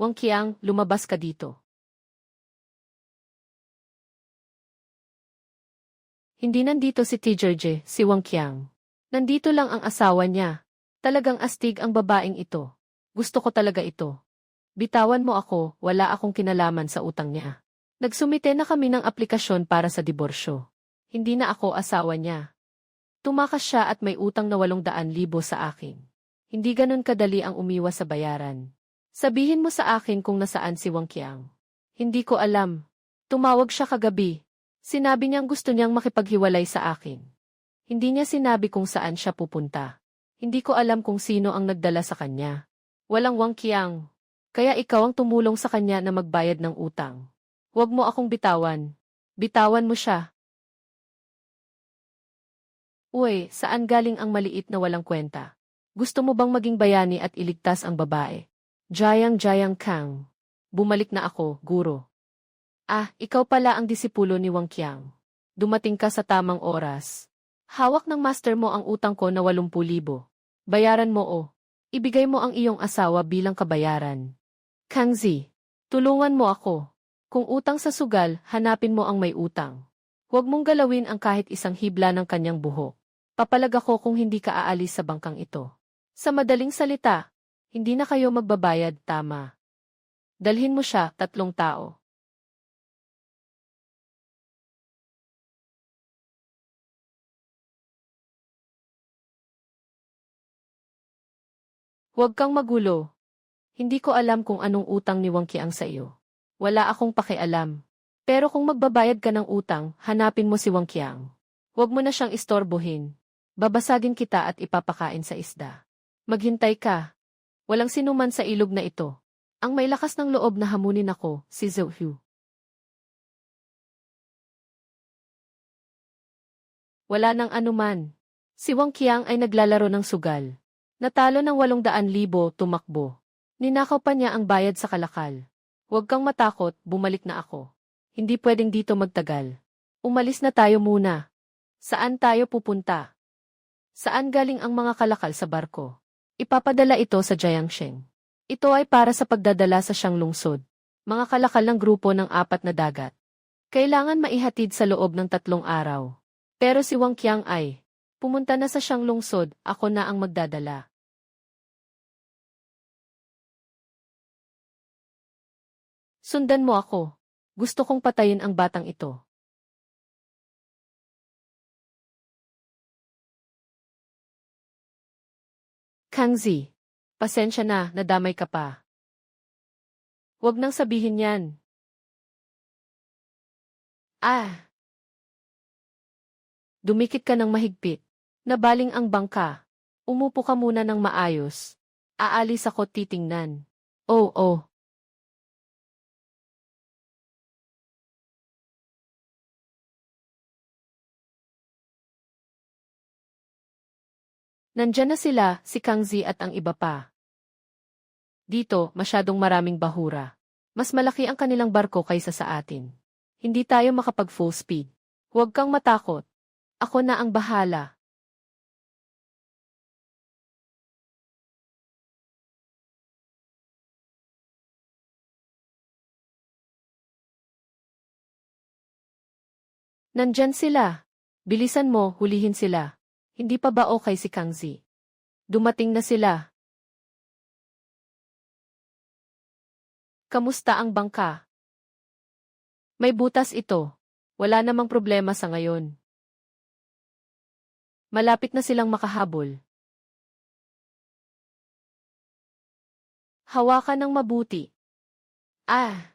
Wang Qiang, lumabas ka dito. Hindi nandito si Tijerje, si Wang Qiang. Nandito lang ang asawa niya. Talagang astig ang babaeng ito. Gusto ko talaga ito. Bitawan mo ako, wala akong kinalaman sa utang niya. Nagsumite na kami ng aplikasyon para sa diborsyo. Hindi na ako asawa niya. Tumakas siya at may utang na 800,000 sa akin. Hindi ganun kadali ang umiwas sa bayaran. Sabihin mo sa akin kung nasaan si Wang Qiang. Hindi ko alam. Tumawag siya kagabi. Sinabi niyang gusto niyang makipaghiwalay sa akin. Hindi niya sinabi kung saan siya pupunta. Hindi ko alam kung sino ang nagdala sa kanya. Walang Wang Qiang. Kaya ikaw ang tumulong sa kanya na magbayad ng utang. Huwag mo akong bitawan. Bitawan mo siya. Uy, saan galing ang maliit na walang kwenta? Gusto mo bang maging bayani at iligtas ang babae? Jayang Kang. Bumalik na ako, guro. Ah, ikaw pala ang disipulo ni Wang Qiang. Dumating ka sa tamang oras. Hawak ng master mo ang utang ko na 80,000. Bayaran mo o. Ibigay mo ang iyong asawa bilang kabayaran. Kang Zi, tulungan mo ako. Kung utang sa sugal, hanapin mo ang may utang. Huwag mong galawin ang kahit isang hibla ng kanyang buhok. Papalag ako kung hindi ka aalis sa bangkang ito. Sa madaling salita, hindi na kayo magbabayad, tama. Dalhin mo siya, 3 tao. Huwag kang magulo. Hindi ko alam kung anong utang ni Wang Qiang sa iyo. Wala akong pakialam. Pero kung magbabayad ka ng utang, hanapin mo si Wang Qiang. Huwag mo na siyang istorbohin. Babasagin kita at ipapakain sa isda. Maghintay ka. Walang sinuman sa ilog na ito. Ang may lakas ng loob na hamunin ako, si Zhou Hu. Wala nang anuman. Si Wang Qiang ay naglalaro ng sugal. Natalo ng 800,000, tumakbo. Ninakaw pa niya ang bayad sa kalakal. Huwag kang matakot, bumalik na ako. Hindi pwedeng dito magtagal. Umalis na tayo muna. Saan tayo pupunta? Saan galing ang mga kalakal sa barko? Ipapadala ito sa Jiangsheng. Ito ay para sa pagdadala sa siyang lungsod. Mga kalakal ng grupo ng 4 na dagat. Kailangan maihatid sa loob ng 3 araw. Pero si Wang Qiang ay, pumunta na sa siyang lungsod, ako na ang magdadala. Sundan mo ako. Gusto kong patayin ang batang ito. Kang Zi, pasensya na, nadamay ka pa. Huwag nang sabihin yan. Ah! Dumikit ka ng mahigpit. Nabaling ang bangka. Umupo ka muna ng maayos. Aalis ako titingnan. Oh. Nandyan na sila, si Kang Zi at ang iba pa. Dito, masyadong maraming bahura. Mas malaki ang kanilang barko kaysa sa atin. Hindi tayo makapag-full speed. Huwag kang matakot. Ako na ang bahala. Nandyan sila. Bilisan mo, hulihin sila. Hindi pa ba okay si Kang Zi? Dumating na sila. Kamusta ang bangka? May butas ito. Wala namang problema sa ngayon. Malapit na silang makahabol. Hawakan ng mabuti. Ah!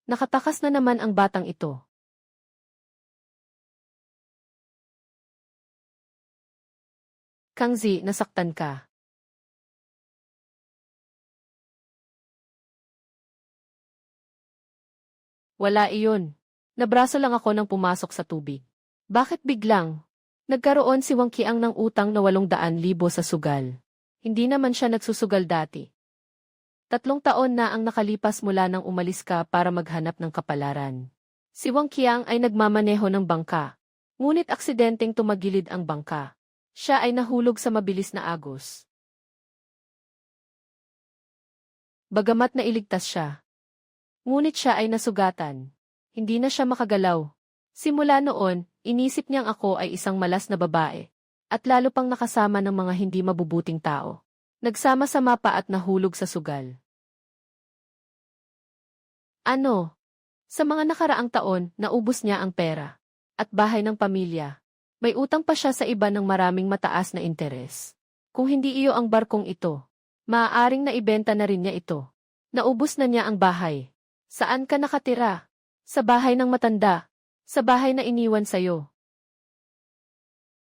Nakatakas na naman ang batang ito. Kang Zi, nasaktan ka. Wala iyon. Nabraso lang ako nang pumasok sa tubig. Bakit biglang? Nagkaroon si Wang Qiang ng utang na 800,000 sa sugal. Hindi naman siya nagsusugal dati. 3 taon na ang nakalipas mula nang umalis ka para maghanap ng kapalaran. Si Wang Qiang ay nagmamaneho ng bangka. Ngunit aksidenteng tumagilid ang bangka. Siya ay nahulog sa mabilis na agos. Bagamat nailigtas siya, ngunit siya ay nasugatan. Hindi na siya makagalaw. Simula noon, inisip niyang ako ay isang malas na babae. At lalo pang nakasama ng mga hindi mabubuting tao. Nagsama-sama pa at nahulog sa sugal. Ano? Sa mga nakaraang taon, naubos niya ang pera. At bahay ng pamilya. May utang pa siya sa iba ng maraming mataas na interes. Kung hindi iyo ang barkong ito, maaaring naibenta na rin niya ito. Naubos na niya ang bahay. Saan ka nakatira? Sa bahay ng matanda. Sa bahay na iniwan sa'yo.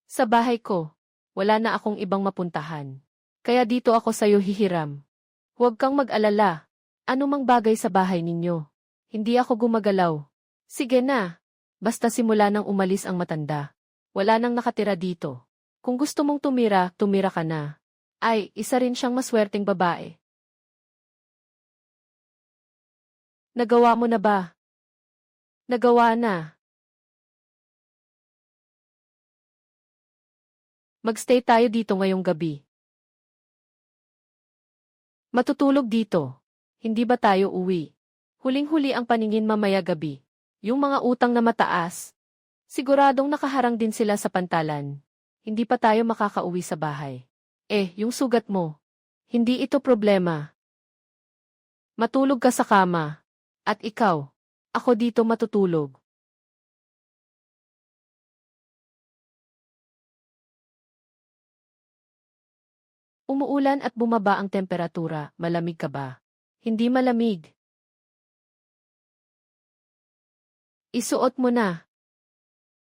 Sa bahay ko. Wala na akong ibang mapuntahan. Kaya dito ako sa'yo hihiram. Huwag kang mag-alala. Ano mang bagay sa bahay ninyo. Hindi ako gumagalaw. Sige na. Basta simula nang umalis ang matanda. Wala nang nakatira dito. Kung gusto mong tumira, tumira ka na. Ay, isa rin siyang maswerteng babae. Nagawa mo na ba? Nagawa na. Magstay tayo dito ngayong gabi. Matutulog dito. Hindi ba tayo uwi? Huling-huli ang paningin mamaya gabi. Yung mga utang na mataas. Siguradong nakaharang din sila sa pantalan. Hindi pa tayo makakauwi sa bahay. Yung sugat mo. Hindi ito problema. Matulog ka sa kama. At ikaw, ako dito matutulog. Umuulan at bumaba ang temperatura. Malamig ka ba? Hindi malamig. Isuot mo na.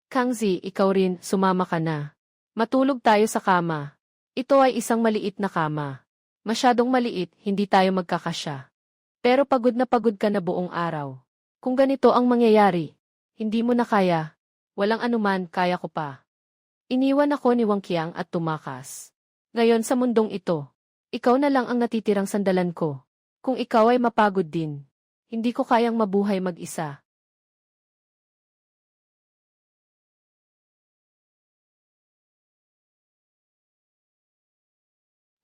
Kangzi, ikaw rin, sumama ka na. Matulog tayo sa kama. Ito ay isang maliit na kama. Masyadong maliit, hindi tayo magkakasya. Pero pagod ka na buong araw. Kung ganito ang mangyayari, hindi mo na kaya. Walang anuman, kaya ko pa. Iniwan ako ni Wang Qiang at tumakas. Ngayon sa mundong ito, ikaw na lang ang natitirang sandalan ko. Kung ikaw ay mapagod din, hindi ko kayang mabuhay mag-isa.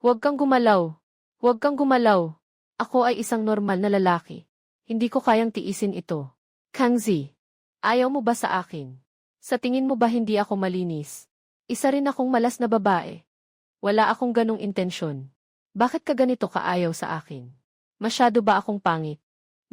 Huwag kang gumalaw. Huwag kang gumalaw. Ako ay isang normal na lalaki. Hindi ko kayang tiisin ito. Kangzi, ayaw mo ba sa akin? Sa tingin mo ba hindi ako malinis? Isa rin akong malas na babae. Wala akong ganong intensyon. Bakit ka ganito kaayaw sa akin? Masyado ba akong pangit?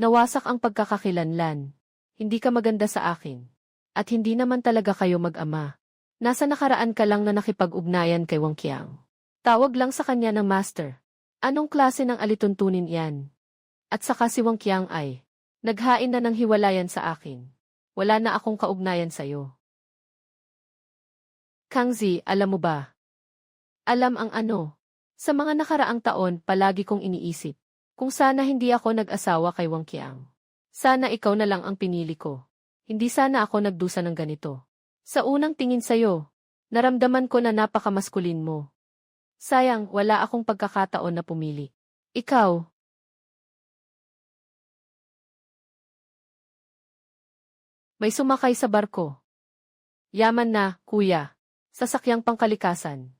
Nawasak ang pagkakakilanlan. Hindi ka maganda sa akin. At hindi naman talaga kayo mag-ama. Nasa nakaraan ka lang na nakipag-ugnayan kay Wang Qiang. Tawag lang sa kanya ng master. Anong klase ng alituntunin yan? At saka si Wang Qiang ay, naghain na ng hiwalayan sa akin. Wala na akong kaugnayan sa'yo. Kangzi, alam mo ba? Alam ang ano? Sa mga nakaraang taon, palagi kong iniisip. Kung sana hindi ako nag-asawa kay Wang Qiang. Sana ikaw na lang ang pinili ko. Hindi sana ako nagdusa ng ganito. Sa unang tingin sa'yo, naramdaman ko na napakamaskulin mo. Sayang, wala akong pagkakataon na pumili. Ikaw. May sumakay sa barko. Yaman na, kuya. Sasakyang pangkalikasan.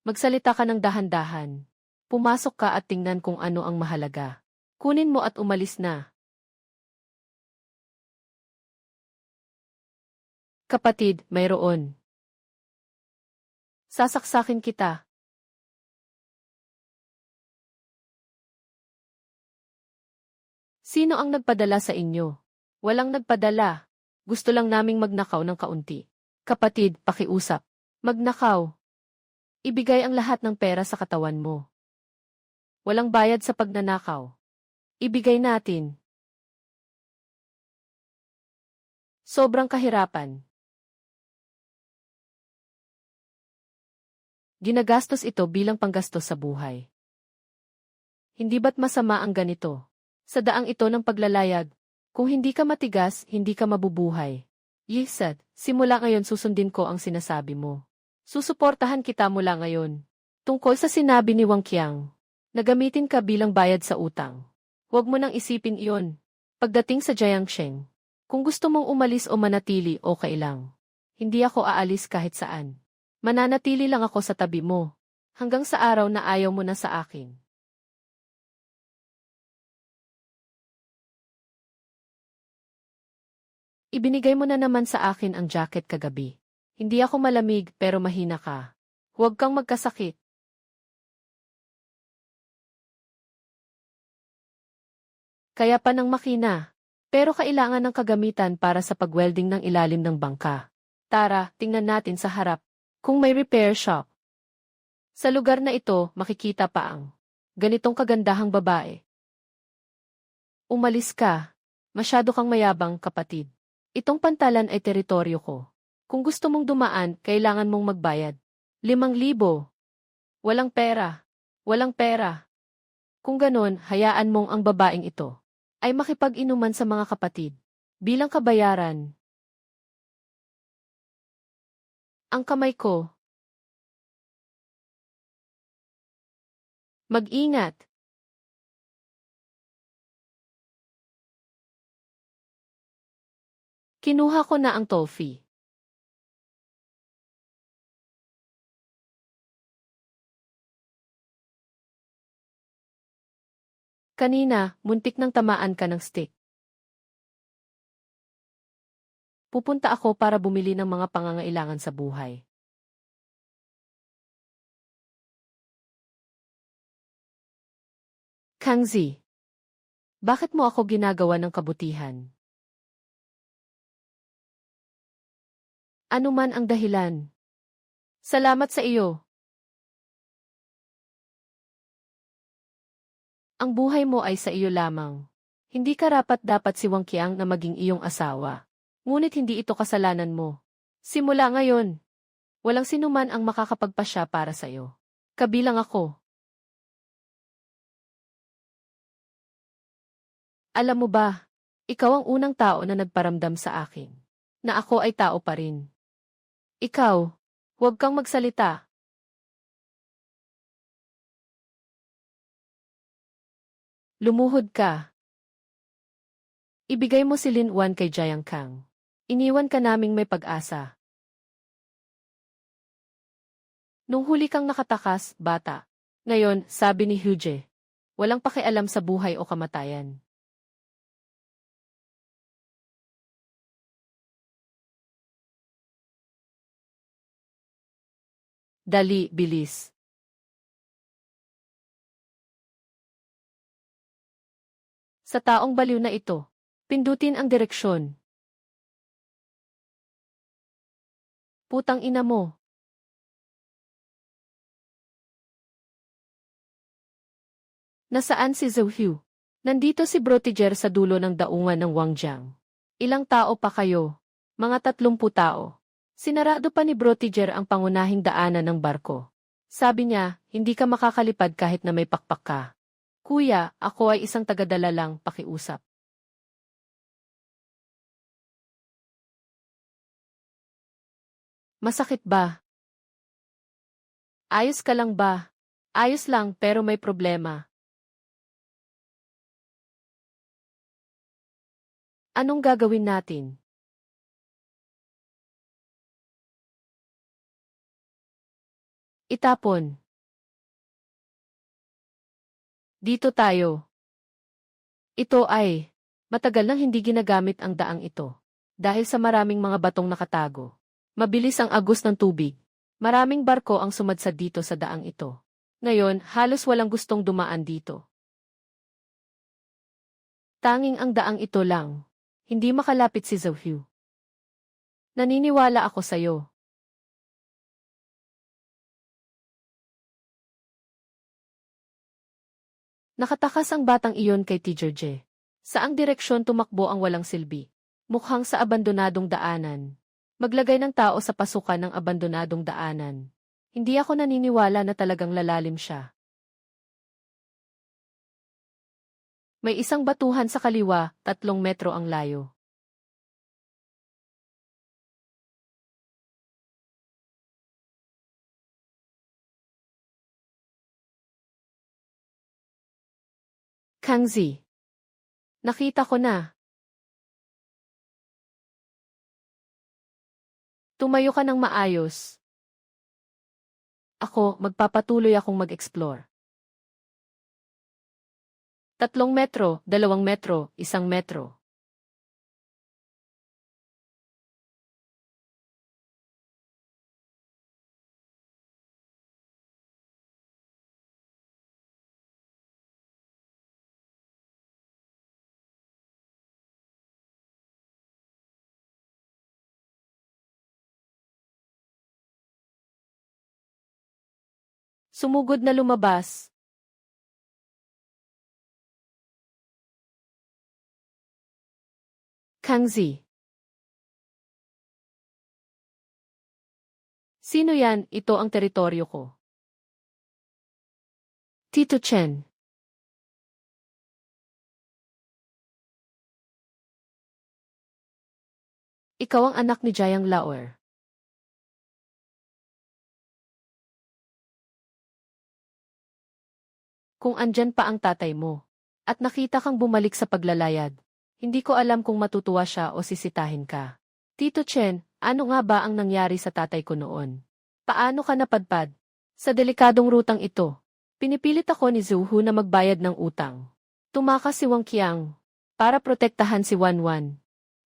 Magsalita ka ng dahan-dahan. Pumasok ka at tingnan kung ano ang mahalaga. Kunin mo at umalis na. Kapatid, mayroon. Sasaksakin kita. Sino ang nagpadala sa inyo? Walang nagpadala. Gusto lang naming magnakaw ng kaunti. Kapatid, pakiusap. Magnakaw. Ibigay ang lahat ng pera sa katawan mo. Walang bayad sa pagnanakaw. Ibigay natin. Sobrang kahirapan. Ginagastos ito bilang panggastos sa buhay. Hindi ba't masama ang ganito? Sa daang ito ng paglalayag, kung hindi ka matigas, hindi ka mabubuhay. Yisad, simula ngayon susundin ko ang sinasabi mo. Susuportahan kita mula ngayon. Tungkol sa sinabi ni Wang Qiang, nagamitin ka bilang bayad sa utang. Huwag mo nang isipin iyon. Pagdating sa Jiangsheng, Kung gusto mong umalis o manatili, okay lang. Hindi ako aalis kahit saan. Mananatili lang ako sa tabi mo. Hanggang sa araw na ayaw mo na sa akin. Ibinigay mo na naman sa akin ang jacket kagabi. Hindi ako malamig pero mahina ka. Huwag kang magkasakit. Kaya pa ng makina. Pero kailangan ng kagamitan para sa pagwelding ng ilalim ng bangka. Tara, tingnan natin sa harap. Kung may repair shop. Sa lugar na ito, makikita pa ang ganitong kagandahang babae. Umalis ka. Masyado kang mayabang, kapatid. Itong pantalan ay teritoryo ko. Kung gusto mong dumaan, kailangan mong magbayad. 5,000. Walang pera. Walang pera. Kung ganon, hayaan mong ang babaeng ito ay makipag-inuman sa mga kapatid. Bilang kabayaran. Ang kamay ko. Mag-ingat. Kinuha ko na ang toffee. Kanina, muntik nang tamaan ka ng stick. Pupunta ako para bumili ng mga pangangailangan sa buhay. Kangzi, bakit mo ako ginagawa ng kabutihan? Ano man ang dahilan. Salamat sa iyo. Ang buhay mo ay sa iyo lamang. Hindi karapat-dapat si Wang Qiang na maging iyong asawa. Ngunit hindi ito kasalanan mo. Simula ngayon, walang sinuman ang makakapagpasya para sa iyo. Kabilang ako. Alam mo ba, ikaw ang unang tao na nagparamdam sa akin na ako ay tao pa rin. Ikaw, huwag kang magsalita. Lumuhod ka. Ibigay mo si Lin Wan kay Jiang Kang. Iniwan ka naming may pag-asa. Nung huli kang nakatakas, bata. Ngayon, sabi ni Huje, walang pakialam sa buhay o kamatayan. Dali, bilis. Sa taong baliw na ito, pindutin ang direksyon. Putang ina mo. Nasaan si Zhou Hu? Nandito si Brotiger sa dulo ng daungan ng Wangjiang. Ilang tao pa kayo? Mga 30 tao. Sinarado pa ni Brotiger ang pangunahing daanan ng barko. Sabi niya, hindi ka makakalipad kahit na may pakpak ka. Kuya, ako ay isang tagadala lang, pakiusap. Masakit ba? Ayos ka lang ba? Ayos lang pero may problema. Anong gagawin natin? Itapon. Dito tayo. Ito ay, matagal nang hindi ginagamit ang daang ito. Dahil sa maraming mga batong nakatago. Mabilis ang agos ng tubig. Maraming barko ang sumadsad dito sa daang ito. Ngayon, halos walang gustong dumaan dito. Tanging ang daang ito lang. Hindi makalapit si Zhou Hu. Naniniwala ako sa'yo. Nakatakas ang batang iyon kay Teacher Je. Saang direksyon tumakbo ang walang silbi? Mukhang sa abandonadong daanan. Maglagay ng tao sa pasukan ng abandonadong daanan. Hindi ako naniniwala na talagang lalalim siya. May isang batuhan sa kaliwa, 3 metro ang layo. Kangzi. Nakita ko na. Tumayo ka ng maayos. Ako, magpapatuloy akong mag-explore. 3 metro, 2 metro, 1 metro. Sumugod na lumabas. Kangzi. Sino yan? Ito ang teritoryo ko. Tito Chen. Ikaw ang anak ni Jiang Laoer. Kung andyan pa ang tatay mo, at nakita kang bumalik sa paglalayad, hindi ko alam kung matutuwa siya o sisitahin ka. Tito Chen, ano nga ba ang nangyari sa tatay ko noon? Paano ka napadpad? Sa delikadong rutang ito, pinipilit ako ni Zhu Hu na magbayad ng utang. Tumakas si Wang Qiang para protektahan si Wanwan.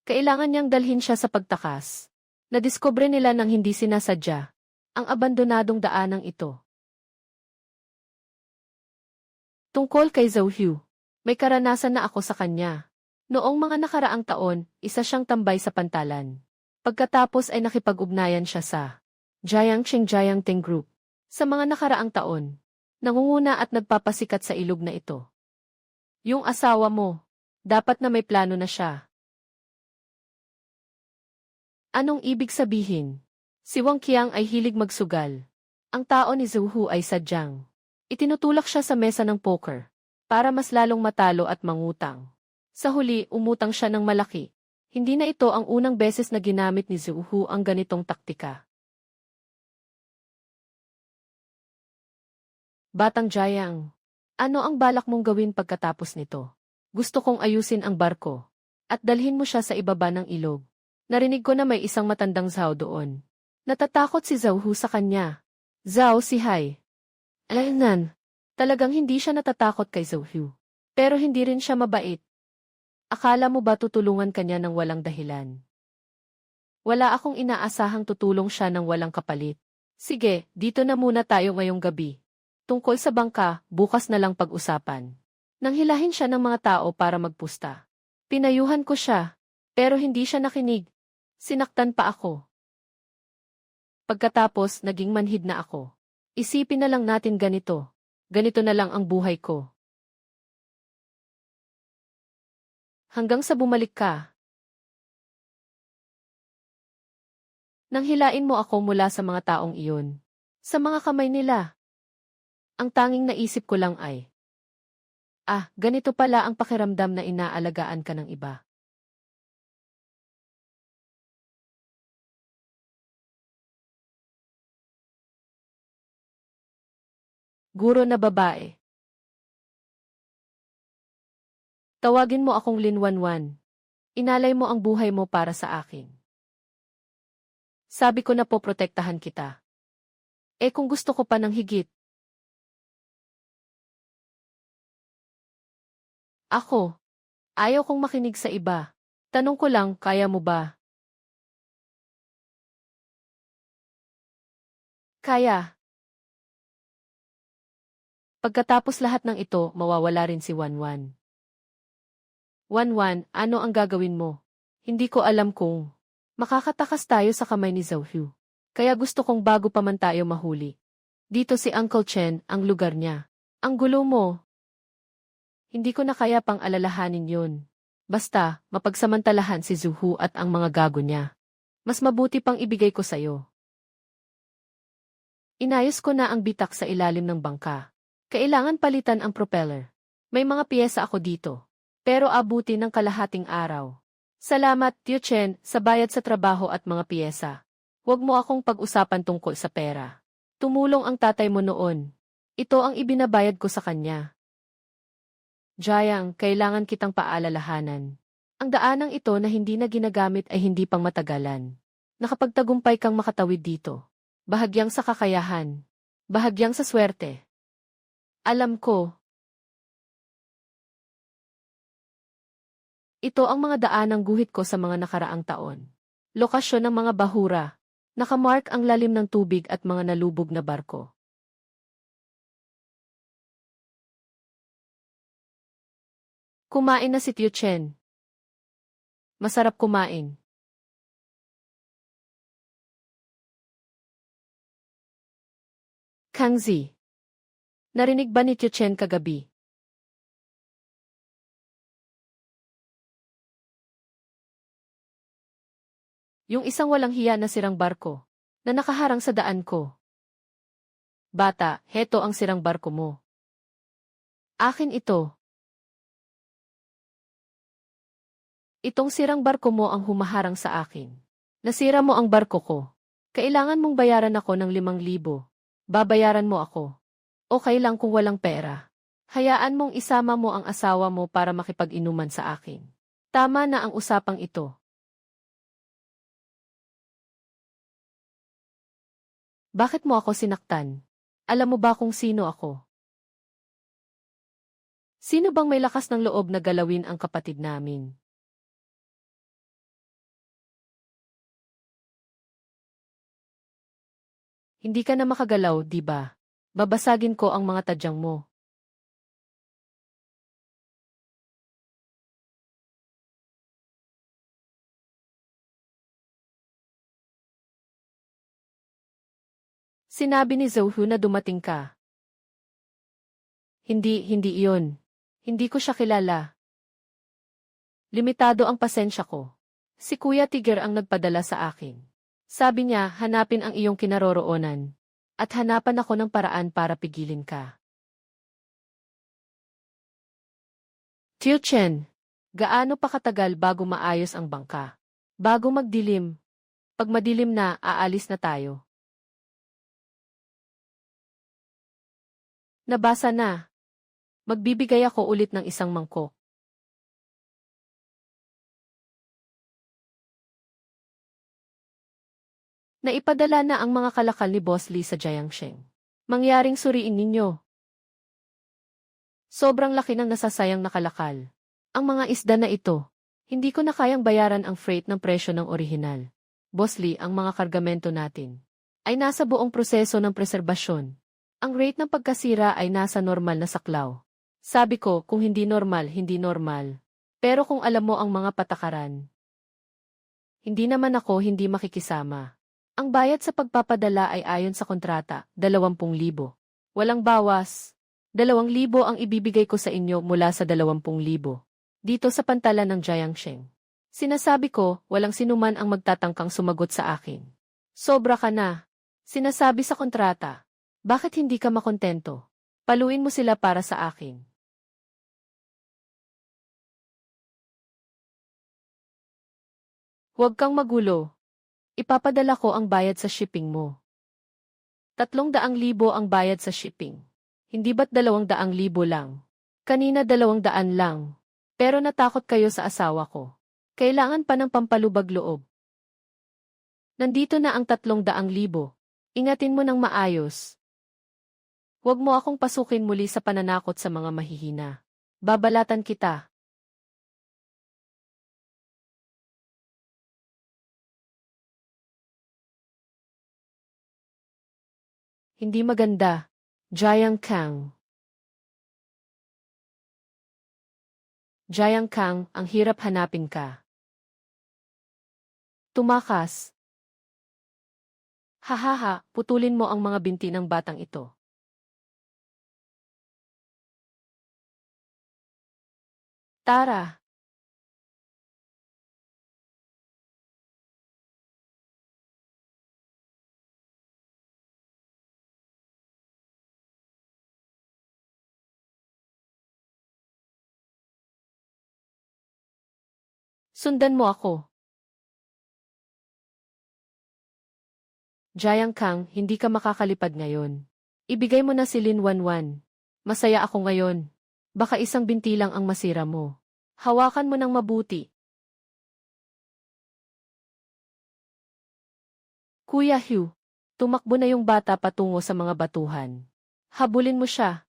Kailangan niyang dalhin siya sa pagtakas. Nadiskubre nila nang hindi sinasadya ang abandonadong daanang ito. Tungkol kay Zhou Hu, may karanasan na ako sa kanya. Noong mga nakaraang taon, isa siyang tambay sa pantalan. Pagkatapos ay nakipag-ugnayan siya sa Jiangqing Jiangting Group. Sa mga nakaraang taon, nangunguna at nagpapasikat sa ilog na ito. Yung asawa mo, dapat na may plano na siya. Anong ibig sabihin? Si Wang Qiang ay hilig magsugal. Ang tao ni Zhu Hu ay sadyang itinutulak siya sa mesa ng poker para mas lalong matalo at mangutang. Sa huli, umutang siya ng malaki. Hindi na ito ang unang beses na ginamit ni Zhu Hu ang ganitong taktika. Batang Jiang, ano ang balak mong gawin pagkatapos nito? Gusto kong ayusin ang barko at dalhin mo siya sa ibaba ng ilog. Narinig ko na may isang matandang Zhao doon. Natatakot si Zhou Hu sa kanya. Zhao si Hai. Alaynan, talagang hindi siya natatakot kay Zhou Hu. Pero hindi rin siya mabait. Akala mo ba tutulungan kanya ng walang dahilan? Wala akong inaasahang tutulong siya ng walang kapalit. Sige, dito na muna tayo ngayong gabi. Tungkol sa bangka, bukas na lang pag-usapan. Nanghilahin siya ng mga tao para magpusta. Pinayuhan ko siya, pero hindi siya nakinig. Sinaktan pa ako. Pagkatapos, naging manhid na ako. Isipin na lang natin ganito. Ganito na lang ang buhay ko. Hanggang sa bumalik ka. Nanghilain mo ako mula sa mga taong iyon. Sa mga kamay nila. Ang tanging naisip ko lang ay, ganito pala ang pakiramdam na inaalagaan ka ng iba. Guro na babae. Tawagin mo akong Lin Wanwan. Inalay mo ang buhay mo para sa akin. Sabi ko na po protektahan kita. Kung gusto ko pa ng higit. Ako, ayaw kong makinig sa iba. Tanong ko lang, kaya mo ba? Kaya. Pagkatapos lahat ng ito, mawawala rin si Wanwan. Wanwan, ano ang gagawin mo? Hindi ko alam kung makakatakas tayo sa kamay ni Zhou Hu. Kaya gusto kong bago pa man tayo mahuli. Dito si Uncle Chen, ang lugar niya. Ang gulo mo. Hindi ko na kaya pang alalahanin yun. Basta, mapagsamantalahan si Zhou Hu at ang mga gago niya. Mas mabuti pang ibigay ko sa'yo. Inayos ko na ang bitak sa ilalim ng bangka. Kailangan palitan ang propeller. May mga piyesa ako dito. Pero abuti ng kalahating araw. Salamat, Tio Chen, sa bayad sa trabaho at mga piyesa. Huwag mo akong pag-usapan tungkol sa pera. Tumulong ang tatay mo noon. Ito ang ibinabayad ko sa kanya. Jiang, kailangan kitang paalalahanan. Ang daanang ito na hindi na ginagamit ay hindi pang matagalan. Nakapagtagumpay kang makatawid dito. Bahagyang sa kakayahan. Bahagyang sa swerte. Alam ko, ito ang mga daanang guhit ko sa mga nakaraang taon. Lokasyon ng mga bahura. Nakamark ang lalim ng tubig at mga nalubog na barko. Kumain na si Tio Chen. Masarap kumain. Kang Zi. Narinig ba ni Tio Chen kagabi? Yung isang walang hiya na sirang barko, na nakaharang sa daan ko. Bata, heto ang sirang barko mo. Akin ito. Itong sirang barko mo ang humaharang sa akin. Nasira mo ang barko ko. Kailangan mong bayaran ako ng 5,000. Babayaran mo ako. Okay lang kung walang pera. Hayaan mong isama mo ang asawa mo para makipag-inuman sa akin. Tama na ang usapang ito. Bakit mo ako sinaktan? Alam mo ba kung sino ako? Sino bang may lakas ng loob na galawin ang kapatid namin? Hindi ka na makagalaw, di ba? Babasagin ko ang mga tadyang mo. Sinabi ni Zhou na dumating ka. Hindi iyon. Hindi ko siya kilala. Limitado ang pasensya ko. Si Kuya Tiger ang nagpadala sa akin. Sabi niya, hanapin ang iyong kinaroroonan. At hanapan ako ng paraan para pigilin ka. Tio Chen, gaano pa katagal bago maayos ang bangka? Bago magdilim. Pag madilim na, aalis na tayo. Nabasa na. Magbibigay ako ulit ng isang mangkok. Naipadala na ang mga kalakal ni Boss Lee sa Jiangsheng. Mangyaring suriin ninyo. Sobrang laki ng nasasayang na kalakal. Ang mga isda na ito, hindi ko na kayang bayaran ang freight ng presyo ng orihinal. Boss Lee, ang mga kargamento natin ay nasa buong proseso ng preserbasyon. Ang rate ng pagkasira ay nasa normal na saklaw. Sabi ko, kung hindi normal, hindi normal. Pero kung alam mo ang mga patakaran, hindi naman ako hindi makikisama. Ang bayad sa pagpapadala ay ayon sa kontrata, 20,000. Walang bawas. 2,000 ang ibibigay ko sa inyo mula sa 20,000. Dito sa pantalan ng Jiangsheng. Sinasabi ko, walang sinuman ang magtatangkang sumagot sa akin. Sobra ka na. Sinasabi sa kontrata. Bakit hindi ka makontento? Paluin mo sila para sa akin. Huwag kang magulo. Ipapadala ko ang bayad sa shipping mo. 300,000 ang bayad sa shipping. Hindi ba't 200,000 lang? Kanina 200 lang. Pero natakot kayo sa asawa ko. Kailangan pa ng pampalubag loob. Nandito na ang 300,000. Ingatin mo ng maayos. Huwag mo akong pasukin muli sa pananakot sa mga mahihina. Babalatan kita. Hindi maganda. Jiang Kang. Jiang Kang, ang hirap hanapin ka. Tumakas. Hahaha, putulin mo ang mga binti ng batang ito. Tara. Sundan mo ako. Jiang Kang, hindi ka makakalipad ngayon. Ibigay mo na si Lin Wanwan. Masaya ako ngayon. Baka isang binti lang ang masira mo. Hawakan mo ng mabuti. Kuya Hugh, tumakbo na yung bata patungo sa mga batuhan. Habulin mo siya.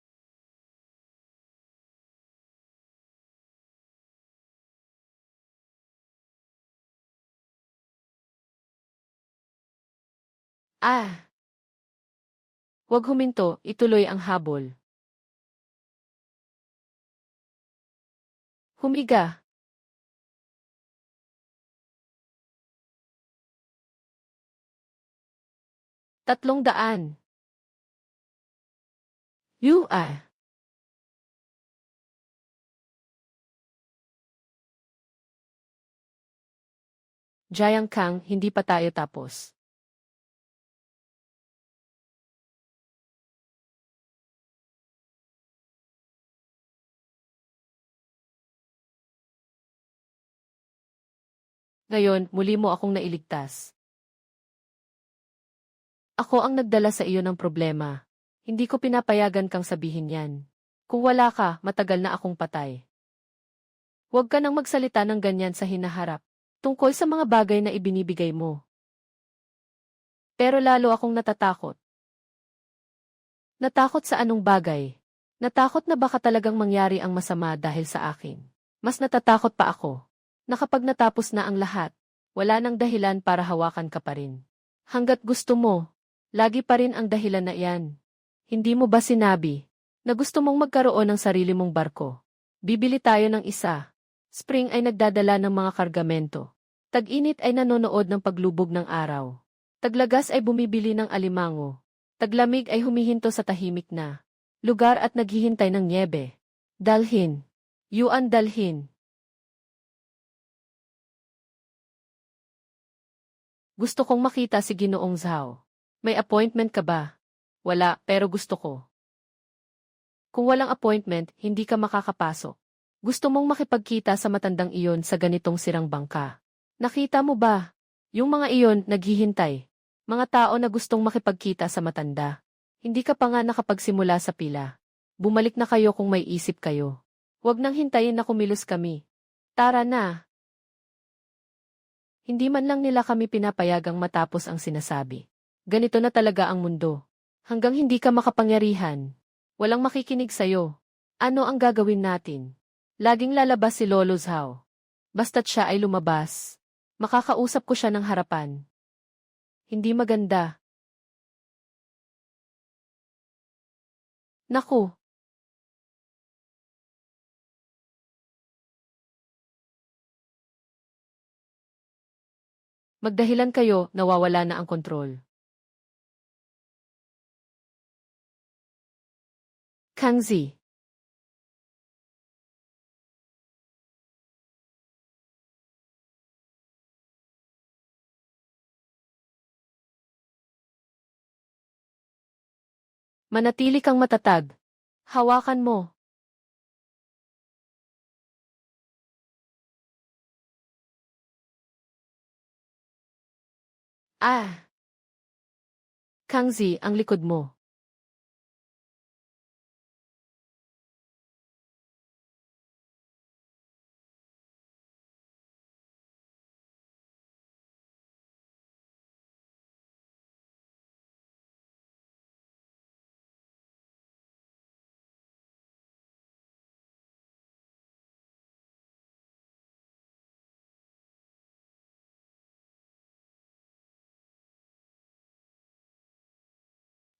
Ah! Huwag huminto, ituloy ang habol. Humiga. 300. You ah. Jayang Kang, hindi pa tayo tapos. Ngayon, muli mo akong nailigtas. Ako ang nagdala sa iyo ng problema. Hindi ko pinapayagan kang sabihin yan. Kung wala ka, matagal na akong patay. Huwag ka nang magsalita ng ganyan sa hinaharap, tungkol sa mga bagay na ibinibigay mo. Pero lalo akong natatakot. Natakot sa anong bagay? Natakot na baka talagang mangyari ang masama dahil sa akin. Mas natatakot pa ako, na kapag natapos na ang lahat, wala nang dahilan para hawakan ka pa rin. Hanggat gusto mo, lagi pa rin ang dahilan na iyan. Hindi mo ba sinabi na gusto mong magkaroon ng sarili mong barko? Bibili tayo ng isa. Spring ay nagdadala ng mga kargamento. Tag-init ay nanonood ng paglubog ng araw. Taglagas ay bumibili ng alimango. Taglamig ay humihinto sa tahimik na lugar at naghihintay ng nyebe. Dalhin. Yuan dalhin. Gusto kong makita si Ginoong Zhao. May appointment ka ba? Wala, pero gusto ko. Kung walang appointment, hindi ka makakapasok. Gusto mong makipagkita sa matandang iyon sa ganitong sirang bangka. Nakita mo ba? Yung mga iyon naghihintay. Mga tao na gustong makipagkita sa matanda. Hindi ka pa nga nakapagsimula sa pila. Bumalik na kayo kung may isip kayo. Huwag nang hintayin na kumilos kami. Tara na. Hindi man lang nila kami pinapayagang matapos ang sinasabi. Ganito na talaga ang mundo. Hanggang hindi ka makapangyarihan. Walang makikinig sa'yo. Ano ang gagawin natin? Laging lalabas si Lolo Zhao. Basta't siya ay lumabas. Makakausap ko siya ng harapan. Hindi maganda. Naku. Magdahilan kayo, nawawala na ang kontrol. Kang Zi. Manatili kang matatag. Hawakan mo. Ah! Kang Zi, ang likod mo.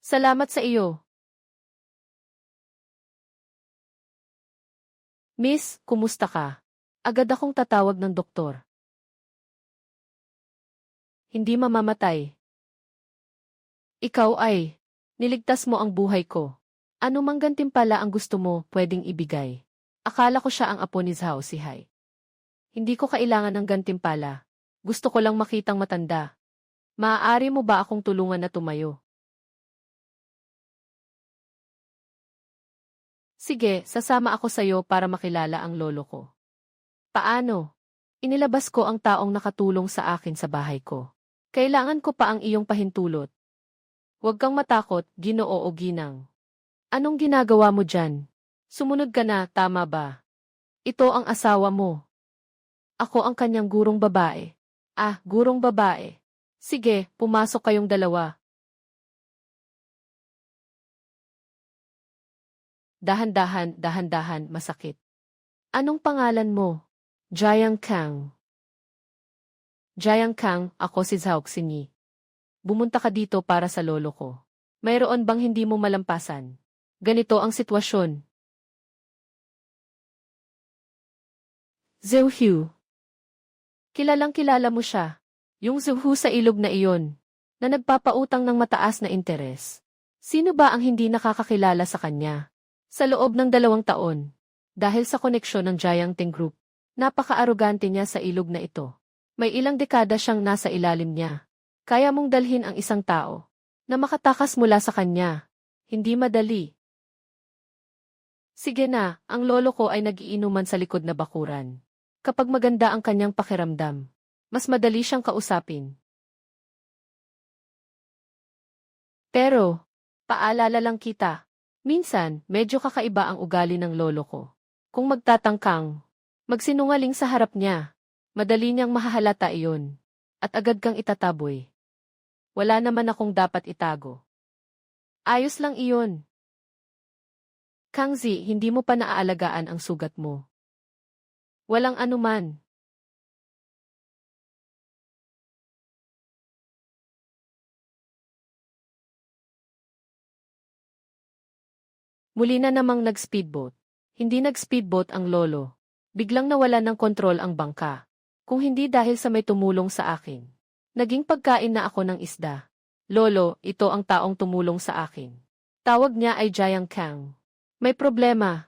Salamat sa iyo. Miss, kumusta ka? Agad akong tatawag ng doktor. Hindi mamamatay. Ikaw ay, niligtas mo ang buhay ko. Ano mang gantimpala ang gusto mo, pwedeng ibigay. Akala ko siya ang apo ni Zhao si Hai. Hindi ko kailangan ng gantimpala. Gusto ko lang makitang matanda. Maaari mo ba akong tulungan na tumayo? Sige, sasama ako sa'yo para makilala ang lolo ko. Paano? Inilabas ko ang taong nakatulong sa akin sa bahay ko. Kailangan ko pa ang iyong pahintulot. Huwag kang matakot, Ginoo o Ginang. Anong ginagawa mo dyan? Sumunod ka na, tama ba? Ito ang asawa mo. Ako ang kanyang gurong babae. Ah, gurong babae. Sige, pumasok kayong dalawa. Dahan-dahan, dahan-dahan, masakit. Anong pangalan mo? Jiang Kang. Jiang Kang, ako si Zhao Xinyi. Bumunta ka dito para sa lolo ko. Mayroon bang hindi mo malampasan? Ganito ang sitwasyon. Zhou Hu. Kilalang kilala mo siya. Yung Zhou Hu sa ilog na iyon, na nagpapautang ng mataas na interes. Sino ba ang hindi nakakakilala sa kanya? Sa loob ng 2 taon, dahil sa koneksyon ng Jiangting Group, napaka-arogante niya sa ilog na ito. May ilang dekada siyang nasa ilalim niya. Kaya mong dalhin ang isang tao na makatakas mula sa kanya. Hindi madali. Sige na, ang lolo ko ay nagiinuman sa likod na bakuran. Kapag maganda ang kanyang pakiramdam, mas madali siyang kausapin. Pero, paalala lang kita, minsan, medyo kakaiba ang ugali ng lolo ko. Kung magtatangkang, magsinungaling sa harap niya, madali niyang mahahalata iyon, at agad kang itataboy. Wala naman akong dapat itago. Ayos lang iyon. Kang Zi, hindi mo pa naaalagaan ang sugat mo. Walang anuman. Muli na namang nag-speedboat. Hindi nag-speedboat ang lolo. Biglang nawala ng kontrol ang bangka. Kung hindi dahil sa may tumulong sa akin. Naging pagkain na ako ng isda. Lolo, ito ang taong tumulong sa akin. Tawag niya ay Jiang Kang. May problema.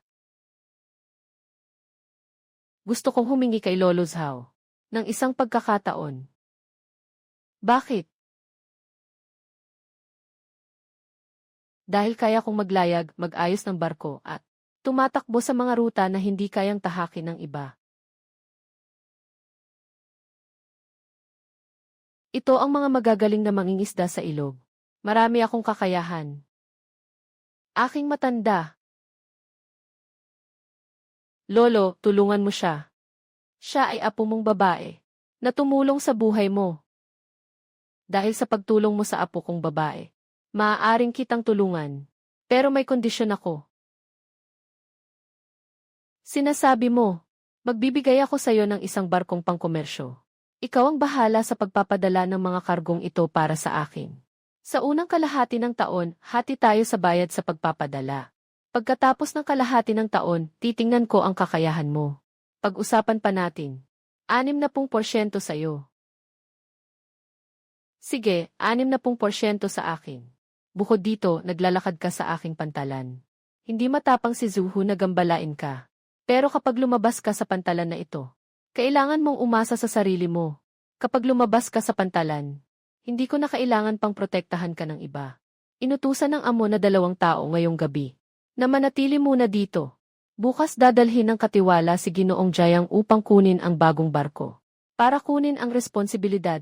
Gusto kong humingi kay Lolo Zhao ng isang pagkakataon. Bakit? Dahil kaya kong maglayag, mag-ayos ng barko at tumatakbo sa mga ruta na hindi kayang tahakin ng iba. Ito ang mga magagaling na mangingisda sa ilog. Marami akong kakayahan. Aking matanda. Lolo, tulungan mo siya. Siya ay apo mong babae na tumulong sa buhay mo. Dahil sa pagtulong mo sa apo kong babae, maaaring kitang tulungan. Pero may kondisyon ako. Sinasabi mo, magbibigay ako sa iyo ng isang barkong pangkomersyo. Ikaw ang bahala sa pagpapadala ng mga kargong ito para sa akin. Sa unang kalahati ng taon, hati tayo sa bayad sa pagpapadala. Pagkatapos ng kalahati ng taon, titingnan ko ang kakayahan mo. Pag-usapan pa natin. 60% sa iyo. Sige, 60% sa akin. Bukod dito, naglalakad ka sa aking pantalan. Hindi matapang si Zuhu na gambalain ka. Pero kapag lumabas ka sa pantalan na ito, kailangan mong umasa sa sarili mo. Kapag lumabas ka sa pantalan, hindi ko na kailangan pang protektahan ka ng iba. Inutusan ng amo na 2 tao ngayong gabi na manatili muna dito. Bukas dadalhin ng katiwala si Ginoong Jiang upang kunin ang bagong barko. Para kunin ang responsibilidad.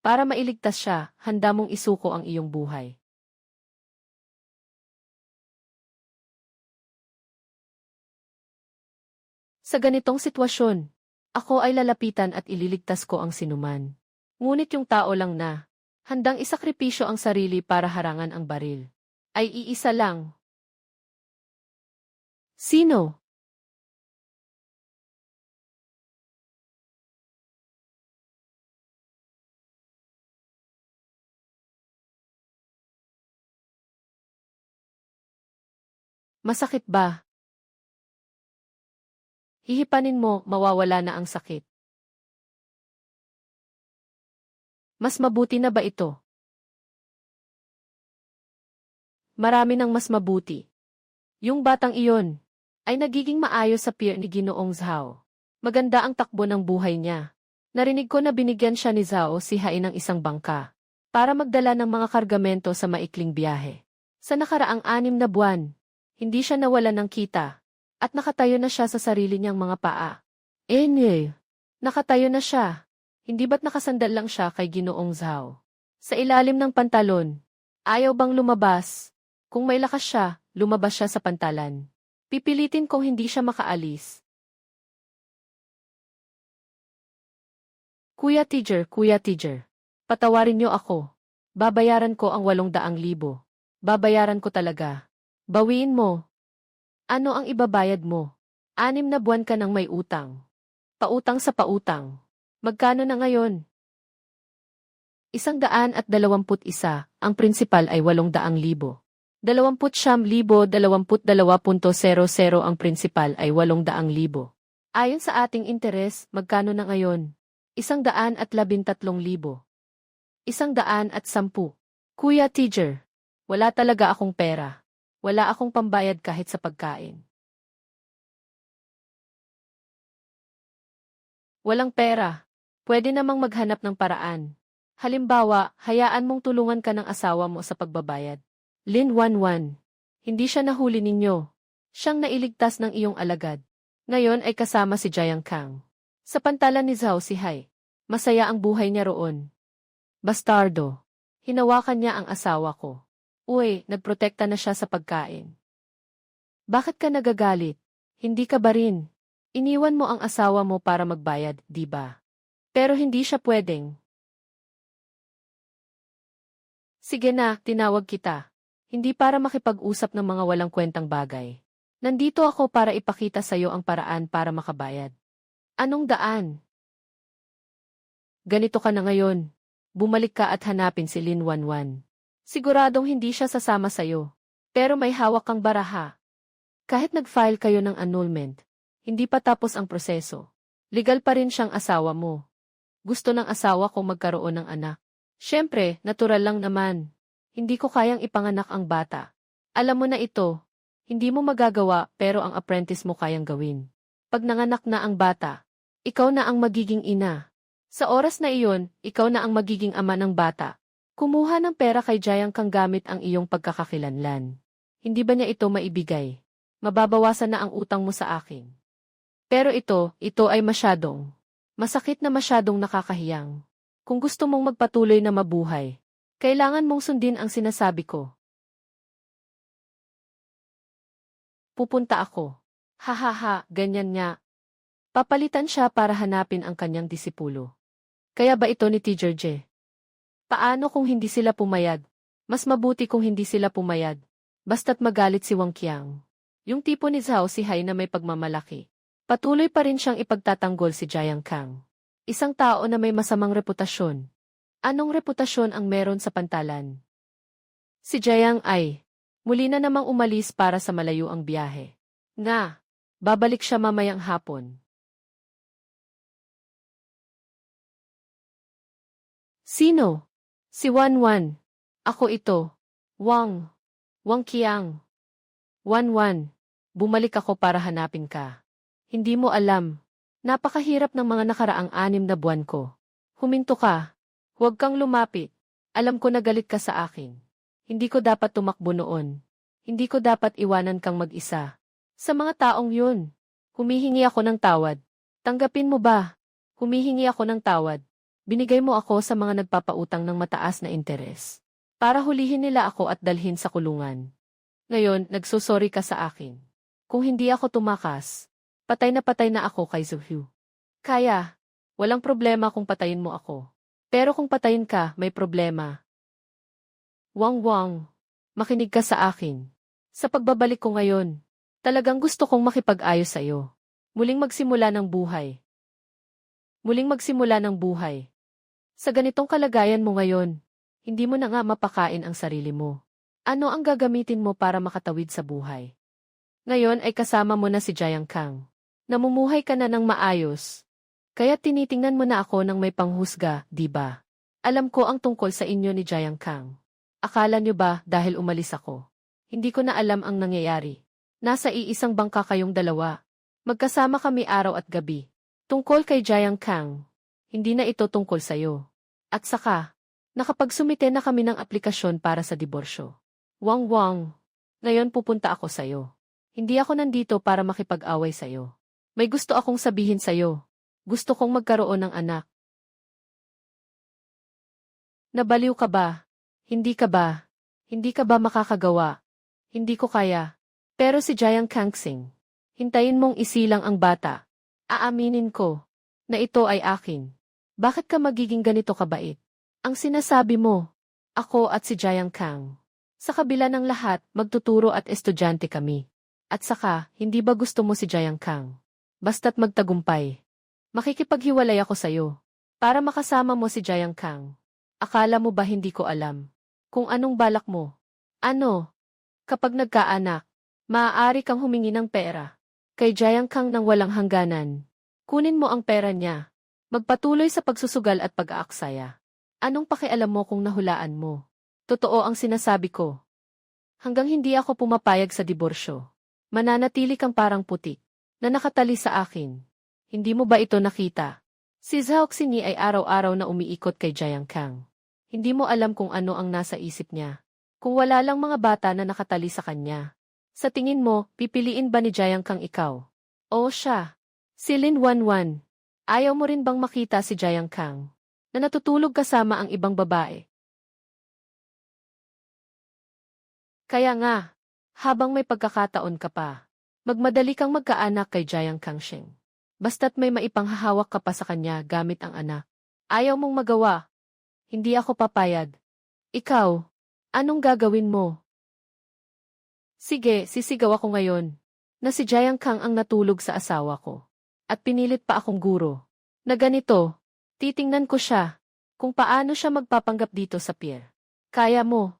Para mailigtas siya, handa mong isuko ang iyong buhay. Sa ganitong sitwasyon, ako ay lalapitan at ililigtas ko ang sinuman. Ngunit yung tao lang na, handang isakripisyo ang sarili para harangan ang baril, ay iisa lang. Sino? Masakit ba? Hihipanin mo, mawawala na ang sakit. Mas mabuti na ba ito? Marami ng mas mabuti. Yung batang iyon ay nagiging maayos sa pier ni Ginoong Zhao. Maganda ang takbo ng buhay niya. Narinig ko na binigyan siya ni Zhao sihain ng isang bangka para magdala ng mga kargamento sa maikling biyahe. Sa nakaraang 6 na buwan, hindi siya nawalan ng kita at nakatayo na siya sa sarili niyang mga paa. Nakatayo na siya. Hindi ba't nakasandal lang siya kay Ginoong Zhao? Sa ilalim ng pantalon, ayaw bang lumabas? Kung may lakas siya, lumabas siya sa pantalan. Pipilitin kong hindi siya makaalis. Kuya Tiger, patawarin niyo ako. Babayaran ko ang 800,000. Babayaran ko talaga. Bawiin mo. Ano ang ibabayad mo? 6 na buwan ka nang may utang. Pautang sa pautang. Magkano na ngayon? 121, ang prinsipal ay 800,000. 29,022.00 ang prinsipal ay 800,000. Ayon sa ating interes, magkano na ngayon? 113,000. 110. Kuya Tiger, wala talaga akong pera. Wala akong pambayad kahit sa pagkain. Walang pera. Pwede namang maghanap ng paraan. Halimbawa, hayaan mong tulungan ka ng asawa mo sa pagbabayad. Lin Wanwan. Hindi siya nahuli ninyo. Siyang nailigtas ng iyong alagad. Ngayon ay kasama si Jiang Kang. Sa pantalan ni Zhao Sihai. Masaya ang buhay niya roon. Bastardo. Hinawakan niya ang asawa ko. Uy, nagprotekta na siya sa pagkain. Bakit ka nagagalit? Hindi ka ba rin? Iniwan mo ang asawa mo para magbayad, di ba? Pero hindi siya pwedeng. Sige na, tinawag kita. Hindi para makipag-usap ng mga walang kwentang bagay. Nandito ako para ipakita sa'yo ang paraan para makabayad. Anong daan? Ganito ka na ngayon. Bumalik ka at hanapin si Lin Wanwan. Siguradong hindi siya sasama sa'yo. Pero may hawak kang baraha. Kahit nag-file kayo ng annulment, hindi pa tapos ang proseso. Legal pa rin siyang asawa mo. Gusto ng asawa ko magkaroon ng anak. Siyempre, natural lang naman. Hindi ko kayang ipanganak ang bata. Alam mo na ito. Hindi mo magagawa pero ang apprentice mo kayang gawin. Pag nanganak na ang bata, ikaw na ang magiging ina. Sa oras na iyon, ikaw na ang magiging ama ng bata. Kumuha ng pera kay Jiang Kang gamit ang iyong pagkakakilanlan. Hindi ba niya ito maibigay? Mababawasan na ang utang mo sa akin. Pero ito ay masakit na masyadong nakakahiyang. Kung gusto mong magpatuloy na mabuhay, kailangan mong sundin ang sinasabi ko. Pupunta ako. Hahaha, ganyan nga. Papalitan siya para hanapin ang kanyang disipulo. Kaya ba ito ni Tiger J? Paano kung hindi sila pumayag? Mas mabuti kung hindi sila pumayag. Basta't magalit si Wang Qiang. Yung tipo ni Zhao Sihai na may pagmamalaki. Patuloy pa rin siyang ipagtatanggol si Jiang Kang. Isang tao na may masamang reputasyon. Anong reputasyon ang meron sa pantalan? Si Jiang ay muli na namang umalis para sa malayo ang biyahe. Nga, babalik siya mamayang hapon. Sino? Si Wanwan. Ako ito. Wang Qiang. Wanwan, bumalik ako para hanapin ka. Hindi mo alam. Napakahirap ng mga nakaraang 6 na buwan ko. Huminto ka. Huwag kang lumapit. Alam ko na galit ka sa akin. Hindi ko dapat tumakbo noon. Hindi ko dapat iwanan kang mag-isa. Sa mga taong yun, humihingi ako ng tawad. Tanggapin mo ba? Humihingi ako ng tawad. Binigay mo ako sa mga nagpapautang ng mataas na interes. Para hulihin nila ako at dalhin sa kulungan. Ngayon, nagsusorry ka sa akin. Kung hindi ako tumakas, patay na ako kay Zuhyu. Kaya, walang problema kung patayin mo ako. Pero kung patayin ka, may problema. Wang, makinig ka sa akin. Sa pagbabalik ko ngayon, talagang gusto kong makipag-ayos sa'yo. Muling magsimula ng buhay. Sa ganitong kalagayan mo ngayon, hindi mo na nga mapakain ang sarili mo. Ano ang gagamitin mo para makatawid sa buhay? Ngayon ay kasama mo na si Jiang Kang. Namumuhay ka na ng maayos. Kaya tinitingnan mo na ako ng may panghusga, di ba? Alam ko ang tungkol sa inyo ni Jiang Kang. Akala niyo ba dahil umalis ako? Hindi ko na alam ang nangyayari. Nasa iisang bangka kayong dalawa. Magkasama kami araw at gabi. Tungkol kay Jiang Kang. Hindi na ito tungkol sa'yo. At saka, nakapagsumite na kami ng aplikasyon para sa diborsyo. Wang, ngayon pupunta ako sa'yo. Hindi ako nandito para makipag-away sa'yo. May gusto akong sabihin sa'yo. Gusto kong magkaroon ng anak. Nabaliw ka ba? Hindi ka ba makakagawa? Hindi ko kaya. Pero si Jiang Kangsing, hintayin mong isilang ang bata. Aaminin ko na ito ay akin. Bakit ka magiging ganito kabait? Ang sinasabi mo, ako at si Jiang Kang. Sa kabila ng lahat, magtuturo at estudyante kami. At saka, hindi ba gusto mo si Jiang Kang? Basta't magtagumpay. Makikipaghiwalay ako sa'yo. Para makasama mo si Jiang Kang. Akala mo ba hindi ko alam? Kung anong balak mo? Ano? Kapag nagkaanak, maaari kang humingi ng pera. Kay Jiang Kang nang walang hangganan. Kunin mo ang pera niya. Magpatuloy sa pagsusugal at pag-aaksaya. Anong pakialam mo kung nahulaan mo? Totoo ang sinasabi ko. Hanggang hindi ako pumapayag sa diborsyo, mananatili kang parang putik na nakatali sa akin. Hindi mo ba ito nakita? Si Zhao Xinyi ay araw-araw na umiikot kay Jiang Kang. Hindi mo alam kung ano ang nasa isip niya. Kung wala lang mga bata na nakatali sa kanya. Sa tingin mo, pipiliin ba ni Jiang Kang ikaw? O siya? Si Lin Wanwan. Ayaw mo rin bang makita si Jiang Kang na natutulog kasama ang ibang babae? Kaya nga, habang may pagkakataon ka pa, magmadali kang magkaanak kay Jiang Kangsheng. Basta't may maipanghahawak ka pa sa kanya gamit ang anak. Ayaw mong magawa. Hindi ako papayag. Ikaw, anong gagawin mo? Sige, sisigaw ako ngayon, na si Jiang Kang ang natulog sa asawa ko. At pinilit pa akong guro, na ganito, titingnan ko siya, kung paano siya magpapanggap dito sa pier. Kaya mo?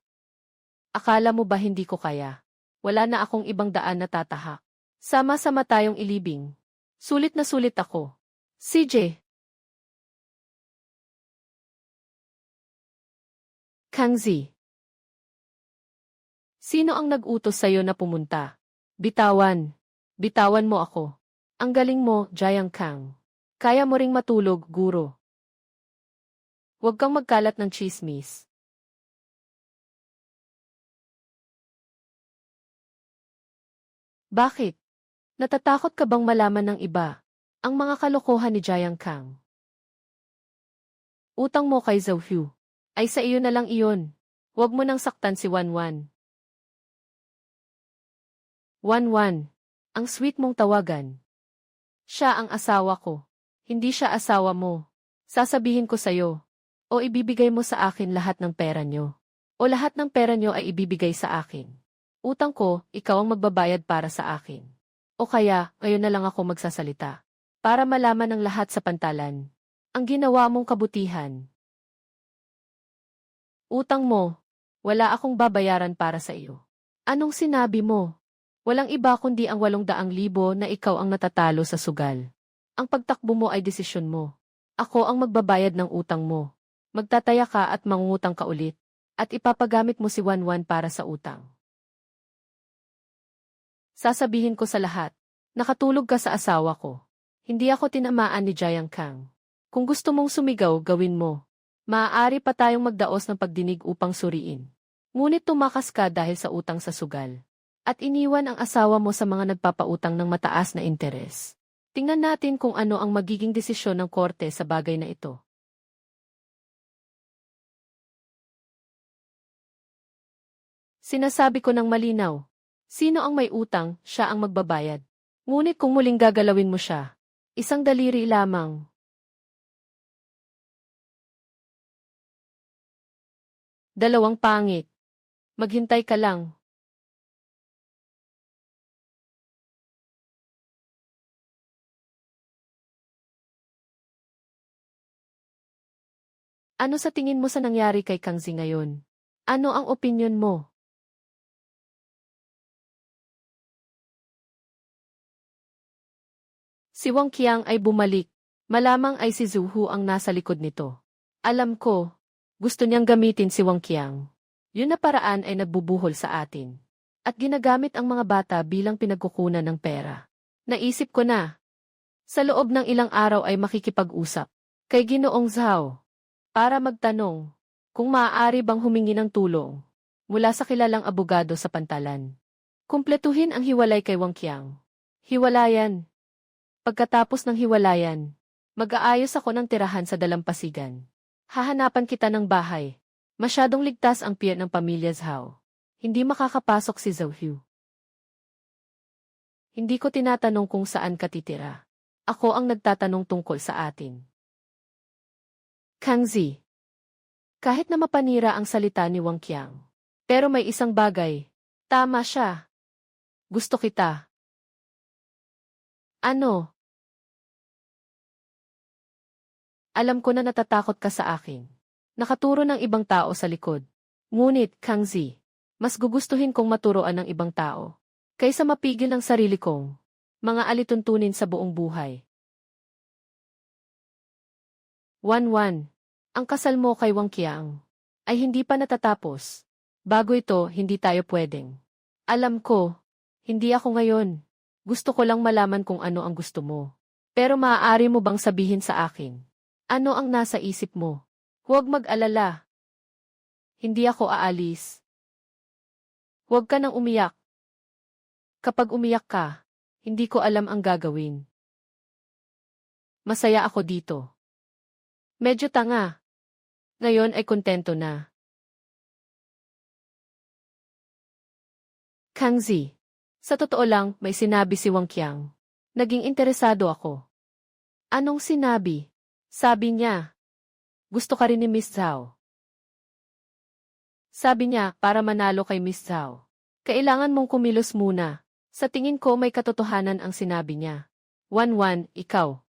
Akala mo ba hindi ko kaya? Wala na akong ibang daan na tatahak. Sama-sama tayong ilibing. Sulit na sulit ako. CJ. Kangzi. Sino ang nag-utos sa'yo na pumunta? Bitawan. Bitawan mo ako. Ang galing mo, Jiang Kang. Kaya mo ring matulog, guro. Huwag kang magkalat ng chismis. Bakit? Natatakot ka bang malaman ng iba ang mga kalokohan ni Jiang Kang? Utang mo kay Zhou Hu ay sa iyo na lang iyon. Huwag mo nang saktan si Wanwan. Wanwan, ang sweet mong tawagan. Siya ang asawa ko. Hindi siya asawa mo. Sasabihin ko sa'yo. O ibibigay mo sa akin lahat ng pera nyo. O lahat ng pera nyo ay ibibigay sa akin. Utang ko, ikaw ang magbabayad para sa akin. O kaya, ngayon na lang ako magsasalita. Para malaman ng lahat sa pantalan. Ang ginawa mong kabutihan. Utang mo, wala akong babayaran para sa iyo. Anong sinabi mo? Walang iba kundi ang 800,000 na ikaw ang natatalo sa sugal. Ang pagtakbo mo ay desisyon mo. Ako ang magbabayad ng utang mo. Magtataya ka at mangungutang ka ulit. At ipapagamit mo si Wanwan para sa utang. Sasabihin ko sa lahat, nakatulog ka sa asawa ko. Hindi ako tinamaan ni Jiang Kang. Kung gusto mong sumigaw, gawin mo. Maaari pa tayong magdaos ng pagdinig upang suriin. Ngunit tumakas ka dahil sa utang sa sugal. At iniwan ang asawa mo sa mga nagpapautang ng mataas na interes. Tingnan natin kung ano ang magiging desisyon ng korte sa bagay na ito. Sinasabi ko ng malinaw. Sino ang may utang, siya ang magbabayad. Ngunit kung muling gagalawin mo siya, isang daliri lamang. Dalawang pangit. Maghintay ka lang. Ano sa tingin mo sa nangyari kay Kangzi ngayon? Ano ang opinyon mo? Si Wang Qiang ay bumalik. Malamang ay si Zhu Hu ang nasa likod nito. Alam ko, gusto niyang gamitin si Wang Qiang. Yun na paraan ay nagbubuhol sa atin. At ginagamit ang mga bata bilang pinagkukunan ng pera. Naisip ko na. Sa loob ng ilang araw ay makikipag-usap kay Ginoong Zhao para magtanong kung maaari bang humingi ng tulong mula sa kilalang abogado sa pantalan. Kumpletuhin ang hiwalay kay Wang Qiang. Hiwalayan. Pagkatapos ng hiwalayan, mag-aayos ako ng tirahan sa dalampasigan. Hahanapan kita ng bahay. Masyadong ligtas ang pier ng pamilya Zhao. Hindi makakapasok si Zhou Hu. Hindi ko tinatanong kung saan ka titira. Ako ang nagtatanong tungkol sa atin. Kang Zi. Kahit na mapanira ang salita ni Wang Qiang. Pero may isang bagay. Tama siya. Gusto kita. Ano? Alam ko na natatakot ka sa akin. Nakaturo ng ibang tao sa likod. Ngunit, Kang Zi, mas gugustuhin kong maturoan ng ibang tao kaysa mapigil ng sarili kong mga alituntunin sa buong buhay. 1-1. Ang kasal mo kay Wang Qiang ay hindi pa natatapos. Bago ito, hindi tayo pwedeng. Alam ko, hindi ako ngayon. Gusto ko lang malaman kung ano ang gusto mo. Pero maaari mo bang sabihin sa akin? Ano ang nasa isip mo? Huwag mag-alala. Hindi ako aalis. Huwag ka nang umiyak. Kapag umiyak ka, hindi ko alam ang gagawin. Masaya ako dito. Medyo tanga. Ngayon ay kontento na. Kang Zi. Sa totoo lang, may sinabi si Wang Qiang. Naging interesado ako. Anong sinabi? Sabi niya, gusto ka rin ni Miss Zhao. Sabi niya, para manalo kay Miss Zhao, kailangan mong kumilos muna. Sa tingin ko may katotohanan ang sinabi niya. 1-1, ikaw.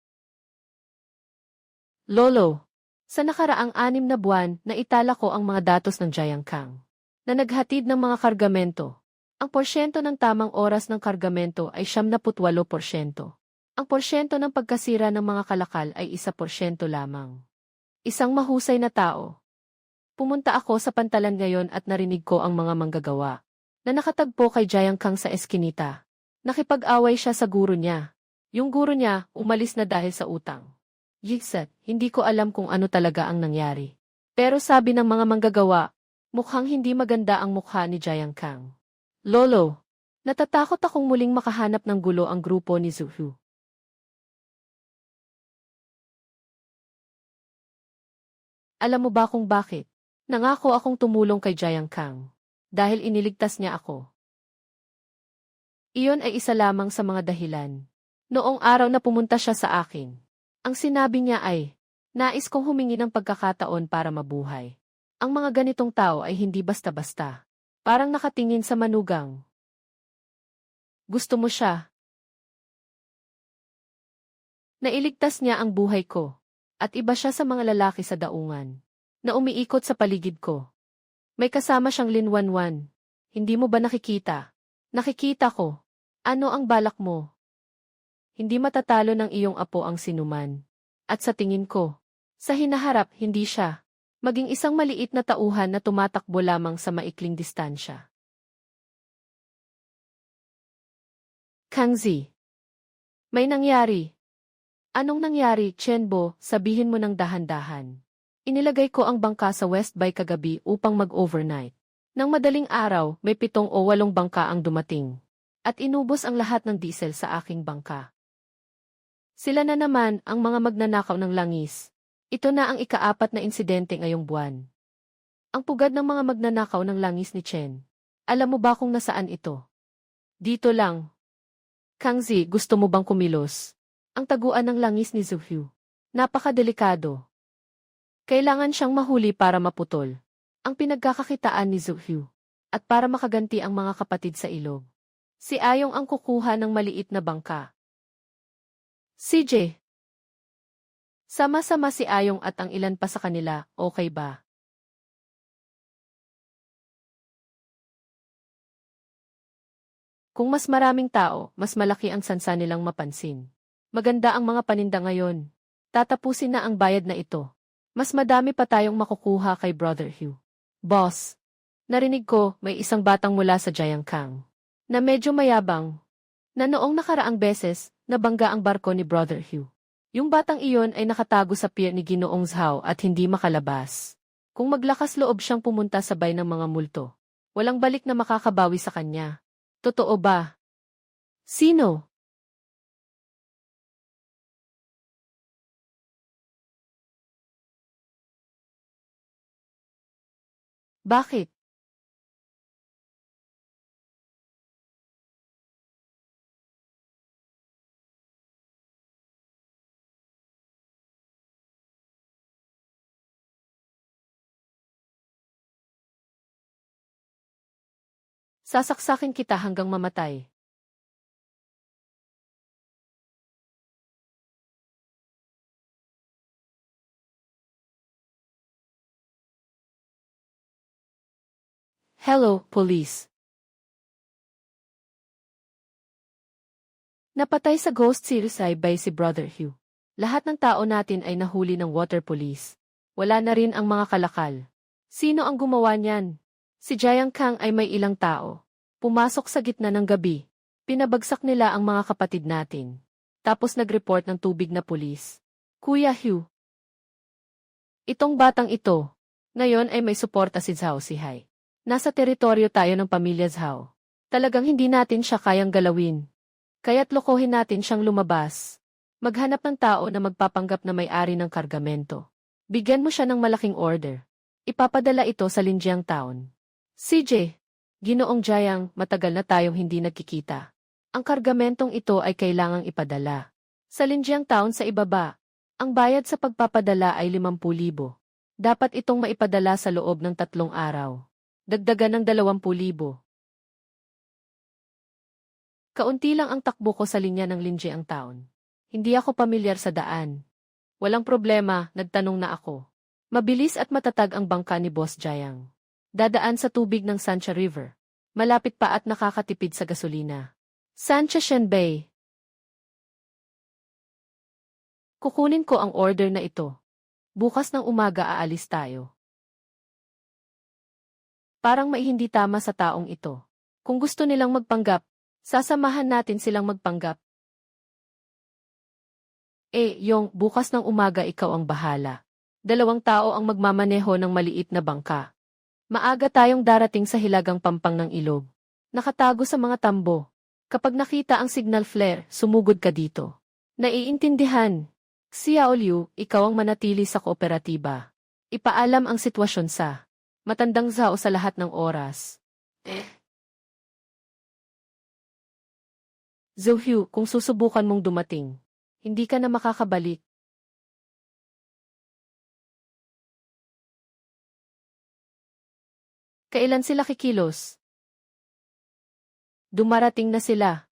Lolo, sa nakaraang 6 na buwan, naitala ko ang mga datos ng Jiang Kang na naghatid ng mga kargamento. Ang porsyento ng tamang oras ng kargamento ay 78%. Ang porsyento ng pagkasira ng mga kalakal ay 1% lamang. Isang mahusay na tao. Pumunta ako sa pantalan ngayon at narinig ko ang mga manggagawa na nakatagpo kay Jiang Kang sa eskinita. Nakipag-away siya sa guro niya. Yung guro niya, umalis na dahil sa utang. Yixet, hindi ko alam kung ano talaga ang nangyari. Pero sabi ng mga manggagawa, mukhang hindi maganda ang mukha ni Jiang Kang. Lolo, natatakot akong muling makahanap ng gulo ang grupo ni Zhou Hu. Alam mo ba kung bakit? Nangako akong tumulong kay Jiang Kang dahil iniligtas niya ako. Iyon ay isa lamang sa mga dahilan. Noong araw na pumunta siya sa akin, ang sinabi niya ay, nais kong humingi ng pagkakataon para mabuhay. Ang mga ganitong tao ay hindi basta-basta. Parang nakatingin sa manugang. Gusto mo siya? Nailigtas niya ang buhay ko. At iba siya sa mga lalaki sa daungan na umiikot sa paligid ko. May kasama siyang linwanwan. Hindi mo ba nakikita? Nakikita ko. Ano ang balak mo? Hindi matatalo ng iyong apo ang sinuman. At sa tingin ko, sa hinaharap hindi siya maging isang maliit na tauhan na tumatakbo lamang sa maikling distansya. Kang Zi. May nangyari. Anong nangyari, Chenbo? Sabihin mo ng dahan-dahan. Inilagay ko ang bangka sa West Bay kagabi upang mag-overnight. Nang madaling araw, may 7 o 8 bangka ang dumating. At inubos ang lahat ng diesel sa aking bangka. Sila na naman ang mga magnanakaw ng langis. Ito na ang ika-4 na insidente ngayong buwan. Ang pugad ng mga magnanakaw ng langis ni Chen. Alam mo ba kung nasaan ito? Dito lang. Kang Zi, gusto mo bang kumilos? Ang taguan ng langis ni Zhou Hu. Napakadelikado. Kailangan siyang mahuli para maputol ang pinagkakakitaan ni Zhou Hu at para makaganti ang mga kapatid sa ilog. Si Ayong ang kukuha ng maliit na bangka. CJ. Sama-sama si Ayong at ang ilan pa sa kanila, okay ba? Kung mas maraming tao, mas malaki ang sansa nilang mapansin. Maganda ang mga paninda ngayon. Tatapusin na ang bayad na ito. Mas madami pa tayong makukuha kay Brother Hu. Boss, narinig ko may isang batang mula sa Jiang Kang na medyo mayabang na noong nakaraang beses nabangga ang barko ni Brother Hu. Yung batang iyon ay nakatago sa pier ni Ginoong Zhao at hindi makalabas. Kung maglakas loob siyang pumunta sabay ng mga multo, walang balik na makakabawi sa kanya. Totoo ba? Sino? Bakit? Sasaksakin kita hanggang mamatay. Hello, police. Napatay sa ghost suicide by si Brother Hugh. Lahat ng tao natin ay nahuli ng water police. Wala na rin ang mga kalakal. Sino ang gumawa niyan? Si Jiang Kang ay may ilang tao. Pumasok sa gitna ng gabi. Pinabagsak nila ang mga kapatid natin. Tapos nag-report ng tubig na pulis. Kuya Hugh. Itong batang ito. Ngayon ay may suporta si Zhao Sihai. Nasa teritoryo tayo ng pamilya Zhao. Talagang hindi natin siya kayang galawin. Kaya't lokohin natin siyang lumabas. Maghanap ng tao na magpapanggap na may-ari ng kargamento. Bigyan mo siya ng malaking order. Ipapadala ito sa Linjiang Town. CJ, Ginoong Jiang, matagal na tayong hindi nagkikita. Ang kargamentong ito ay kailangang ipadala. Sa Linjiang Town sa ibaba, ang bayad sa pagpapadala ay 50,000. Dapat itong maipadala sa loob ng 3 araw. Dagdagan ng 20,000. Kaunti lang ang takbo ko sa linya ng Linjiang Town. Hindi ako pamilyar sa daan. Walang problema, nagtanong na ako. Mabilis at matatag ang bangka ni Boss Jiang. Dadaan sa tubig ng Sancha River. Malapit pa at nakakatipid sa gasolina. Sancha Shenbei. Kukunin ko ang order na ito. Bukas ng umaga aalis tayo. Parang may hindi tama sa taong ito. Kung gusto nilang magpanggap, sasamahan natin silang magpanggap. Yong, bukas ng umaga ikaw ang bahala. 2 tao ang magmamaneho ng maliit na bangka. Maaga tayong darating sa hilagang pampang ng ilog. Nakatago sa mga tambo. Kapag nakita ang signal flare, sumugod ka dito. Naiintindihan. Xiao Liu, ikaw ang manatili sa kooperatiba. Ipaalam ang sitwasyon sa matandang Zhao sa lahat ng oras. Zhou Hu, kung susubukan mong dumating, hindi ka na makakabalik. Kailan sila kikilos? Dumarating na sila.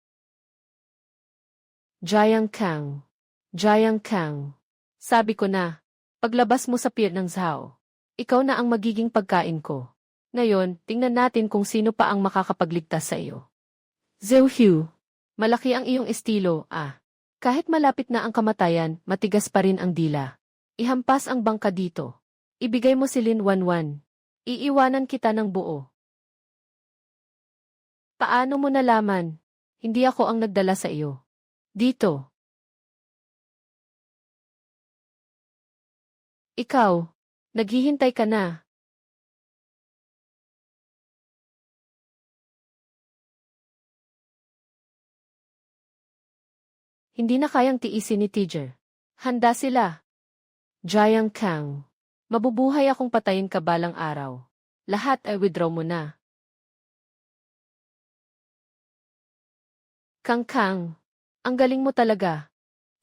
Jiang Kang. Jiang Kang. Sabi ko na, paglabas mo sa pier ng Zhao, ikaw na ang magiging pagkain ko. Ngayon, tingnan natin kung sino pa ang makakapagligtas sa iyo. Zhou Hu. Malaki ang iyong estilo, Kahit malapit na ang kamatayan, matigas pa rin ang dila. Ihampas ang bangka dito. Ibigay mo si Lin Wanwan. Iiwanan kita ng buo. Paano mo nalaman? Hindi ako ang nagdala sa iyo. Dito. Ikaw, naghihintay ka na. Hindi na kayang tiisin ni Tiger. Handa sila. Jiang Kang. Mabubuhay akong patayin ka balang araw. Lahat ay withdraw mo na. Kang Kang. Ang galing mo talaga.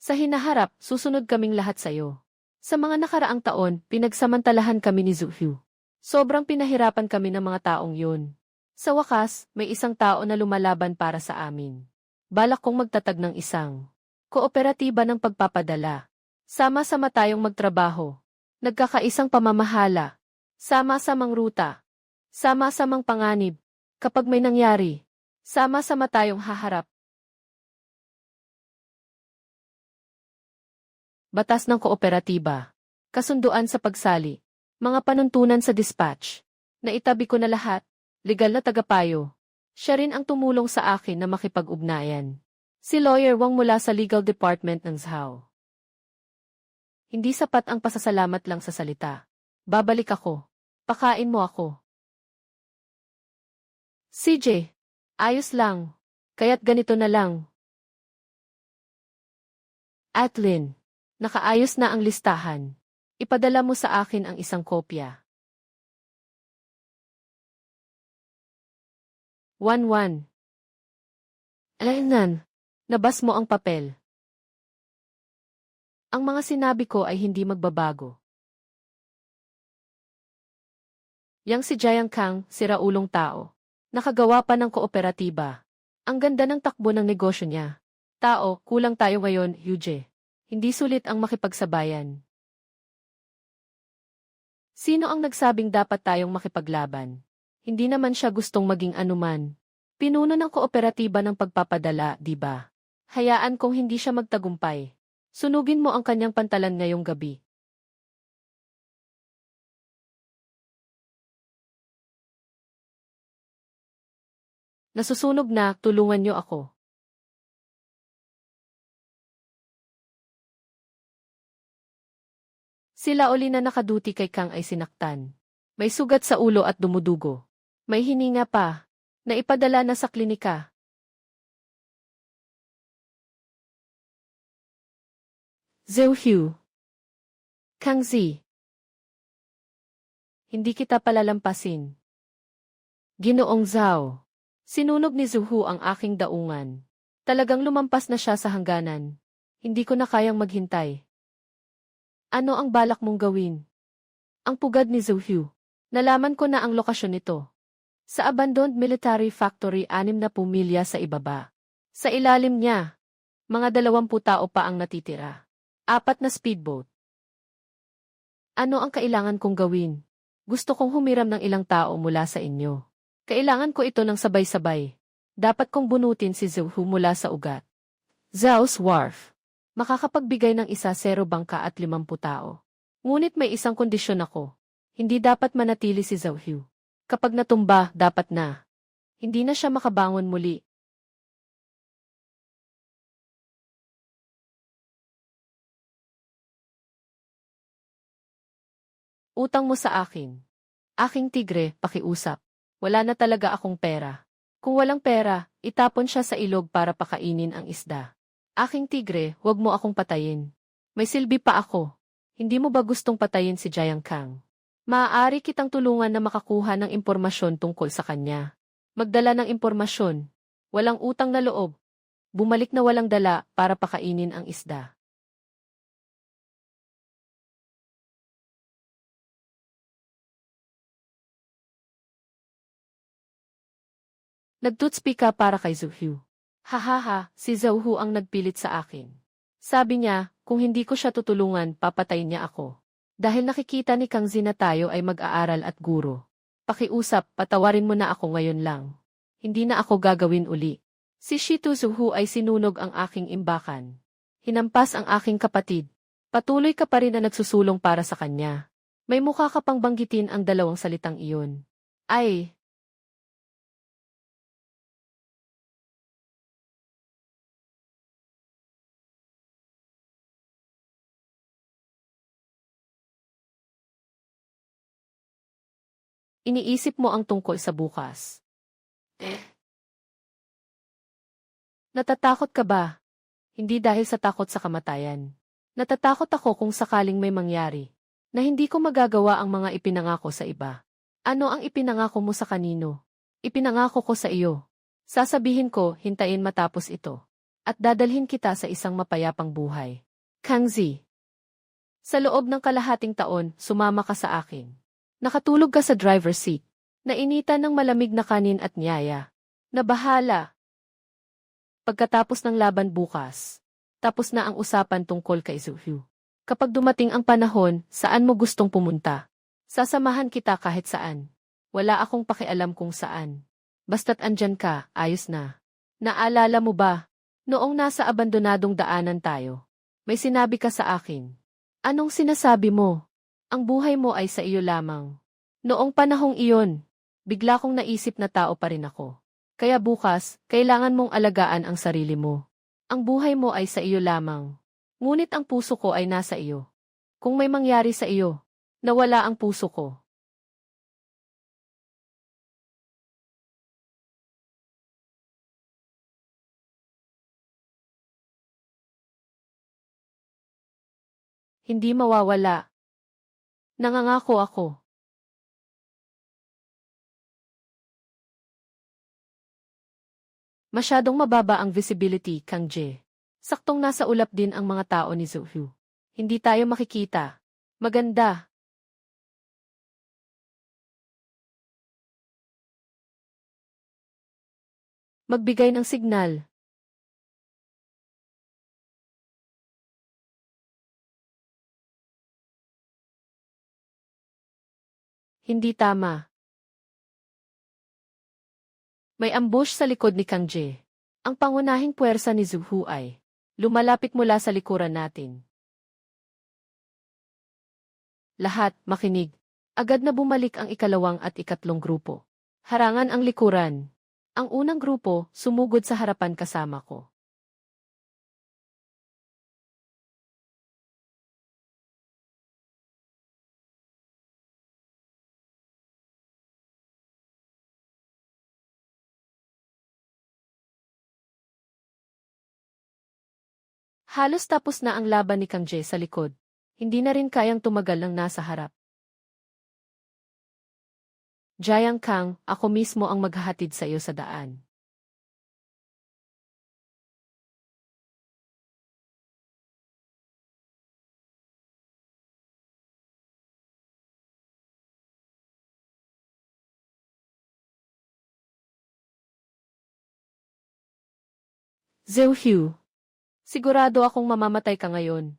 Sa hinaharap, susunod kaming lahat sa'yo. Sa mga nakaraang taon, pinagsamantalahan kami ni Zhou Hu. Sobrang pinahirapan kami ng mga taong yun. Sa wakas, may isang tao na lumalaban para sa amin. Balak kong magtatag ng isang kooperatiba ng pagpapadala. Sama-sama tayong magtrabaho. Nagkakaisang pamamahala. Sama-samang ruta. Sama-samang panganib. Kapag may nangyari, sama-sama tayong haharap. Batas ng kooperatiba. Kasunduan sa pagsali. Mga panuntunan sa dispatch. Naitabi ko na lahat. Legal na tagapayo. Siya rin ang tumulong sa akin na makipag-ugnayan. Si Lawyer Wang mula sa Legal Department ng Zhao. Hindi sapat ang pasasalamat lang sa salita. Babalik ako. Pakain mo ako. CJ, ayos lang. Kaya't ganito na lang. Atlin, nakaayos na ang listahan. Ipadala mo sa akin ang isang kopya. 1-1. Alaynan, nabas mo ang papel. Ang mga sinabi ko ay hindi magbabago. Yang si Jiang Kang, siraulong tao. Nakagawa pa ng kooperatiba. Ang ganda ng takbo ng negosyo niya. Tao, kulang tayo ngayon, Yuje. Hindi sulit ang makipagsabayan. Sino ang nagsabing dapat tayong makipaglaban? Hindi naman siya gustong maging anuman. Pinuno ng kooperatiba ng pagpapadala, di ba? Hayaan kung hindi siya magtagumpay. Sunugin mo ang kanyang pantalan ngayong gabi. Nasusunog na, tulungan niyo ako. Sila uli na nakaduty kay Kang ay sinaktan. May sugat sa ulo at dumudugo. May hininga pa. Naipadala na sa klinika. Zhou Hu. Kang Zi. Hindi kita palalampasin. Ginoong Zhao. Sinunog ni Zhou Hu ang aking daungan. Talagang lumampas na siya sa hangganan. Hindi ko na kayang maghintay. Ano ang balak mong gawin? Ang pugad ni Zhou Hu. Nalaman ko na ang lokasyon nito. Sa abandoned military factory 60 milya sa ibaba. Sa ilalim niya, mga 20 tao pa ang natitira. 4 na speedboat. Ano ang kailangan kong gawin? Gusto kong humiram ng ilang tao mula sa inyo. Kailangan ko ito ng sabay-sabay. Dapat kong bunutin si Zhou Hu mula sa ugat. Zhao's Wharf. Makakapagbigay ng 0 bangka at 50 tao. Ngunit may isang kondisyon ako. Hindi dapat manatili si Zhou Hu. Kapag natumba, dapat na. Hindi na siya makabangon muli. Utang mo sa akin. Aking tigre, pakiusap. Wala na talaga akong pera. Kung walang pera, itapon siya sa ilog para pakainin ang isda. Aking tigre, huwag mo akong patayin. May silbi pa ako. Hindi mo ba gustong patayin si Jiang Kang? Maaari kitang tulungan na makakuha ng impormasyon tungkol sa kanya. Magdala ng impormasyon. Walang utang na loob. Bumalik na walang dala para pakainin ang isda. Nagtutspi ka para kay Zhou Hu. Hahaha, si Zhou Hu ang nagpilit sa akin. Sabi niya, kung hindi ko siya tutulungan, papatayin niya ako. Dahil nakikita ni Kang Zi na tayo ay mag-aaral at guro. Pakiusap, patawarin mo na ako ngayon lang. Hindi na ako gagawin uli. Si Shitu Zhou Hu ay sinunog ang aking imbakan. Hinampas ang aking kapatid. Patuloy ka pa rin na nagsusulong para sa kanya. May mukha ka pang banggitin ang 2 salitang iyon. Ay! Iniisip mo ang tungkol sa bukas. Natatakot ka ba? Hindi dahil sa takot sa kamatayan. Natatakot ako kung sakaling may mangyari, na hindi ko magagawa ang mga ipinangako sa iba. Ano ang ipinangako mo sa kanino? Ipinangako ko sa iyo. Sasabihin ko, hintayin matapos ito. At dadalhin kita sa isang mapayapang buhay. Kang Zi. Sa loob ng kalahating taon, sumama ka sa akin. Nakatulog ka sa driver's seat. Nainitan ng malamig na kanin at niyaya. Nabahala. Pagkatapos ng laban bukas, tapos na ang usapan tungkol kay Zhou Hu. Kapag dumating ang panahon, saan mo gustong pumunta? Sasamahan kita kahit saan. Wala akong pakialam kung saan. Basta't andyan ka, ayos na. Naalala mo ba? Noong nasa abandonadong daanan tayo, may sinabi ka sa akin. Anong sinasabi mo? Ang buhay mo ay sa iyo lamang. Noong panahong iyon, bigla kong naisip na tao pa rin ako. Kaya bukas, kailangan mong alagaan ang sarili mo. Ang buhay mo ay sa iyo lamang. Ngunit ang puso ko ay nasa iyo. Kung may mangyari sa iyo, nawala ang puso ko. Hindi mawawala. Nangangako ako. Masyadong mababa ang visibility, Kang Je. Saktong nasa ulap din ang mga tao ni Zhou Hu. Hindi tayo makikita. Maganda. Magbigay ng signal. Hindi tama. May ambush sa likod ni Kang Je. Ang pangunahing puwersa ni Zhu Hu ay lumalapit mula sa likuran natin. Lahat, makinig. Agad na bumalik ang ikalawang at ikatlong grupo. Harangan ang likuran. Ang unang grupo, sumugod sa harapan kasama ko. Halos tapos na ang laban ni Kang Je sa likod. Hindi na rin kayang tumagal ng nasa harap. Jiang Kang, ako mismo ang maghahatid sa iyo sa daan. Zhou Hu, sigurado akong mamamatay ka ngayon.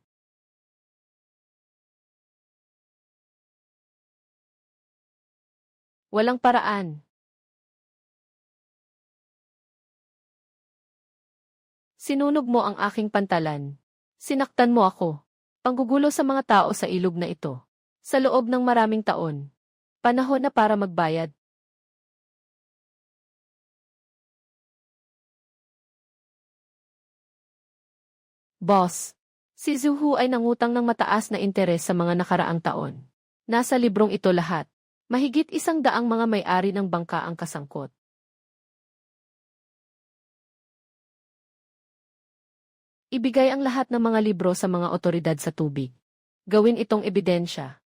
Walang paraan. Sinunog mo ang aking pantalan. Sinaktan mo ako. Panggugulo sa mga tao sa ilog na ito. Sa loob ng maraming taon. Panahon na para magbayad. Boss, si Zhu Hu ay nangutang ng mataas na interes sa mga nakaraang taon. Nasa librong ito lahat. Mahigit 100 mga may-ari ng bangka ang kasangkot. Ibigay ang lahat ng mga libro sa mga otoridad sa tubig. Gawin itong ebidensya.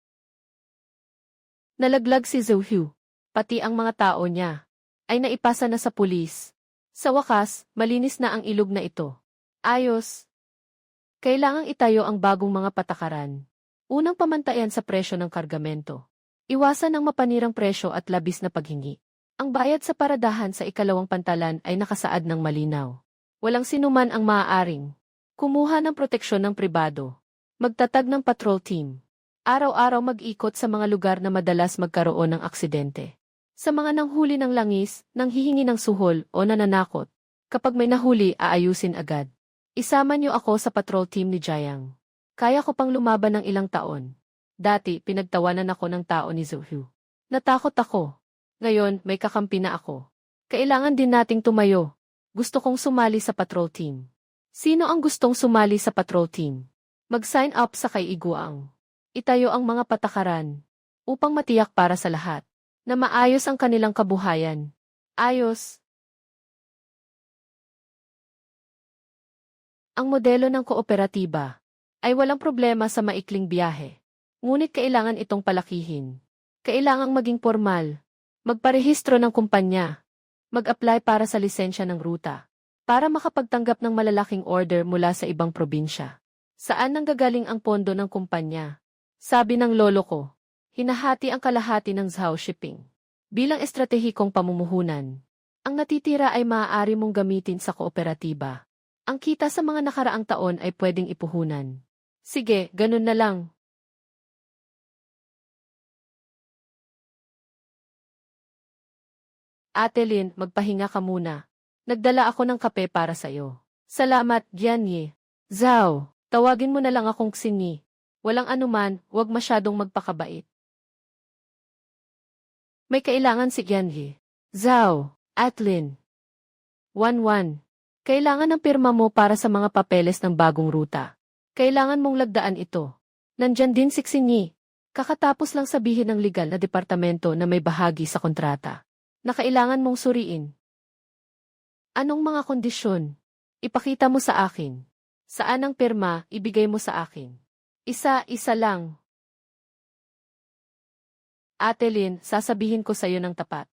Nalaglag si Zhu Hu, pati ang mga tao niya, ay naipasa na sa pulis. Sa wakas, malinis na ang ilog na ito. Ayos. Kailangang itayo ang bagong mga patakaran. Unang pamantayan sa presyo ng kargamento. Iwasan ang mapanirang presyo at labis na paghingi. Ang bayad sa paradahan sa ikalawang pantalan ay nakasaad ng malinaw. Walang sinuman ang maaaring kumuha ng proteksyon ng pribado. Magtatag ng patrol team. Araw-araw mag-ikot sa mga lugar na madalas magkaroon ng aksidente. Sa mga nanghuli ng langis, nanghihingi ng suhol o nananakot. Kapag may nahuli, aayusin agad. Isama niyo ako sa patrol team ni Jiang. Kaya ko pang lumaban ng ilang taon. Dati, pinagtawanan ako ng tao ni Zhu Hu. Natakot ako. Ngayon, may kakampi na ako. Kailangan din nating tumayo. Gusto kong sumali sa patrol team. Sino ang gustong sumali sa patrol team? Mag-sign up sa kay Iguang. Itayo ang mga patakaran upang matiyak para sa lahat na maayos ang kanilang kabuhayan. Ayos. Ang modelo ng kooperatiba ay walang problema sa maikling biyahe. Ngunit kailangan itong palakihin. Kailangang maging formal. Magparehistro ng kumpanya. Mag-apply para sa lisensya ng ruta. Para makapagtanggap ng malalaking order mula sa ibang probinsya. Saan nanggagaling ang pondo ng kumpanya? Sabi ng lolo ko, hinahati ang kalahati ng Zhao Shipping. Bilang estratehikong pamumuhunan. Ang natitira ay maaari mong gamitin sa kooperatiba. Ang kita sa mga nakaraang taon ay pwedeng ipuhunan. Sige, ganun na lang. Ate Lin, magpahinga ka muna. Nagdala ako ng kape para sa'yo. Salamat, Gianni. Zhao, tawagin mo na lang akong Xinyi. Walang anuman, huwag masyadong magpakabait. May kailangan si Gianni. Zhao, Atlin. 1-1. Kailangan ng pirma mo para sa mga papeles ng bagong ruta. Kailangan mong lagdaan ito. Nandyan din si Xinyi. Kakatapos lang sabihin ng legal na departamento na may bahagi sa kontrata. Na kailangan mong suriin. Anong mga kondisyon? Ipakita mo sa akin. Saan ang pirma, ibigay mo sa akin. Isa-isa lang. Ate Lin, sasabihin ko sa'yo ng tapat.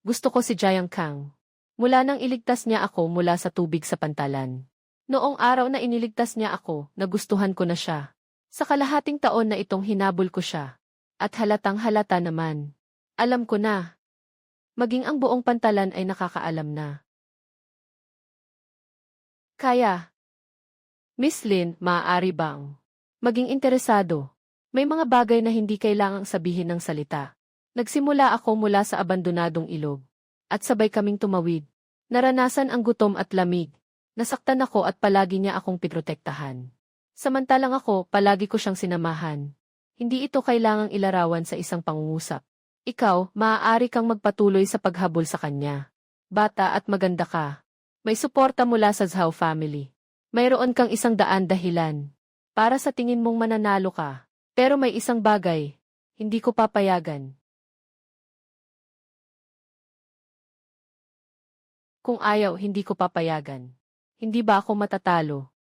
Gusto ko si Jiang Kang. Mula nang iligtas niya ako mula sa tubig sa pantalan. Noong araw na iniligtas niya ako, nagustuhan ko na siya. Sa kalahating taon na itong hinabol ko siya. At halatang halata naman. Alam ko na. Maging ang buong pantalan ay nakakaalam na. Kaya, Miss Lin, maaari bang maging interesado? May mga bagay na hindi kailangang sabihin ng salita. Nagsimula ako mula sa abandonadong ilog. At sabay kaming tumawid. Naranasan ang gutom at lamig. Nasaktan ako at palagi niya akong piprotektahan. Samantalang ako, palagi ko siyang sinamahan. Hindi ito kailangang ilarawan sa isang pangungusap. Ikaw, maaari kang magpatuloy sa paghabol sa kanya. Bata at maganda ka. May suporta mula sa Zhao family. Mayroon kang 100 dahilan. Para sa tingin mong mananalo ka. Pero may isang bagay. Hindi ko papayagan. Kung ayaw, hindi ko papayagan. Hindi ba ako matatalo?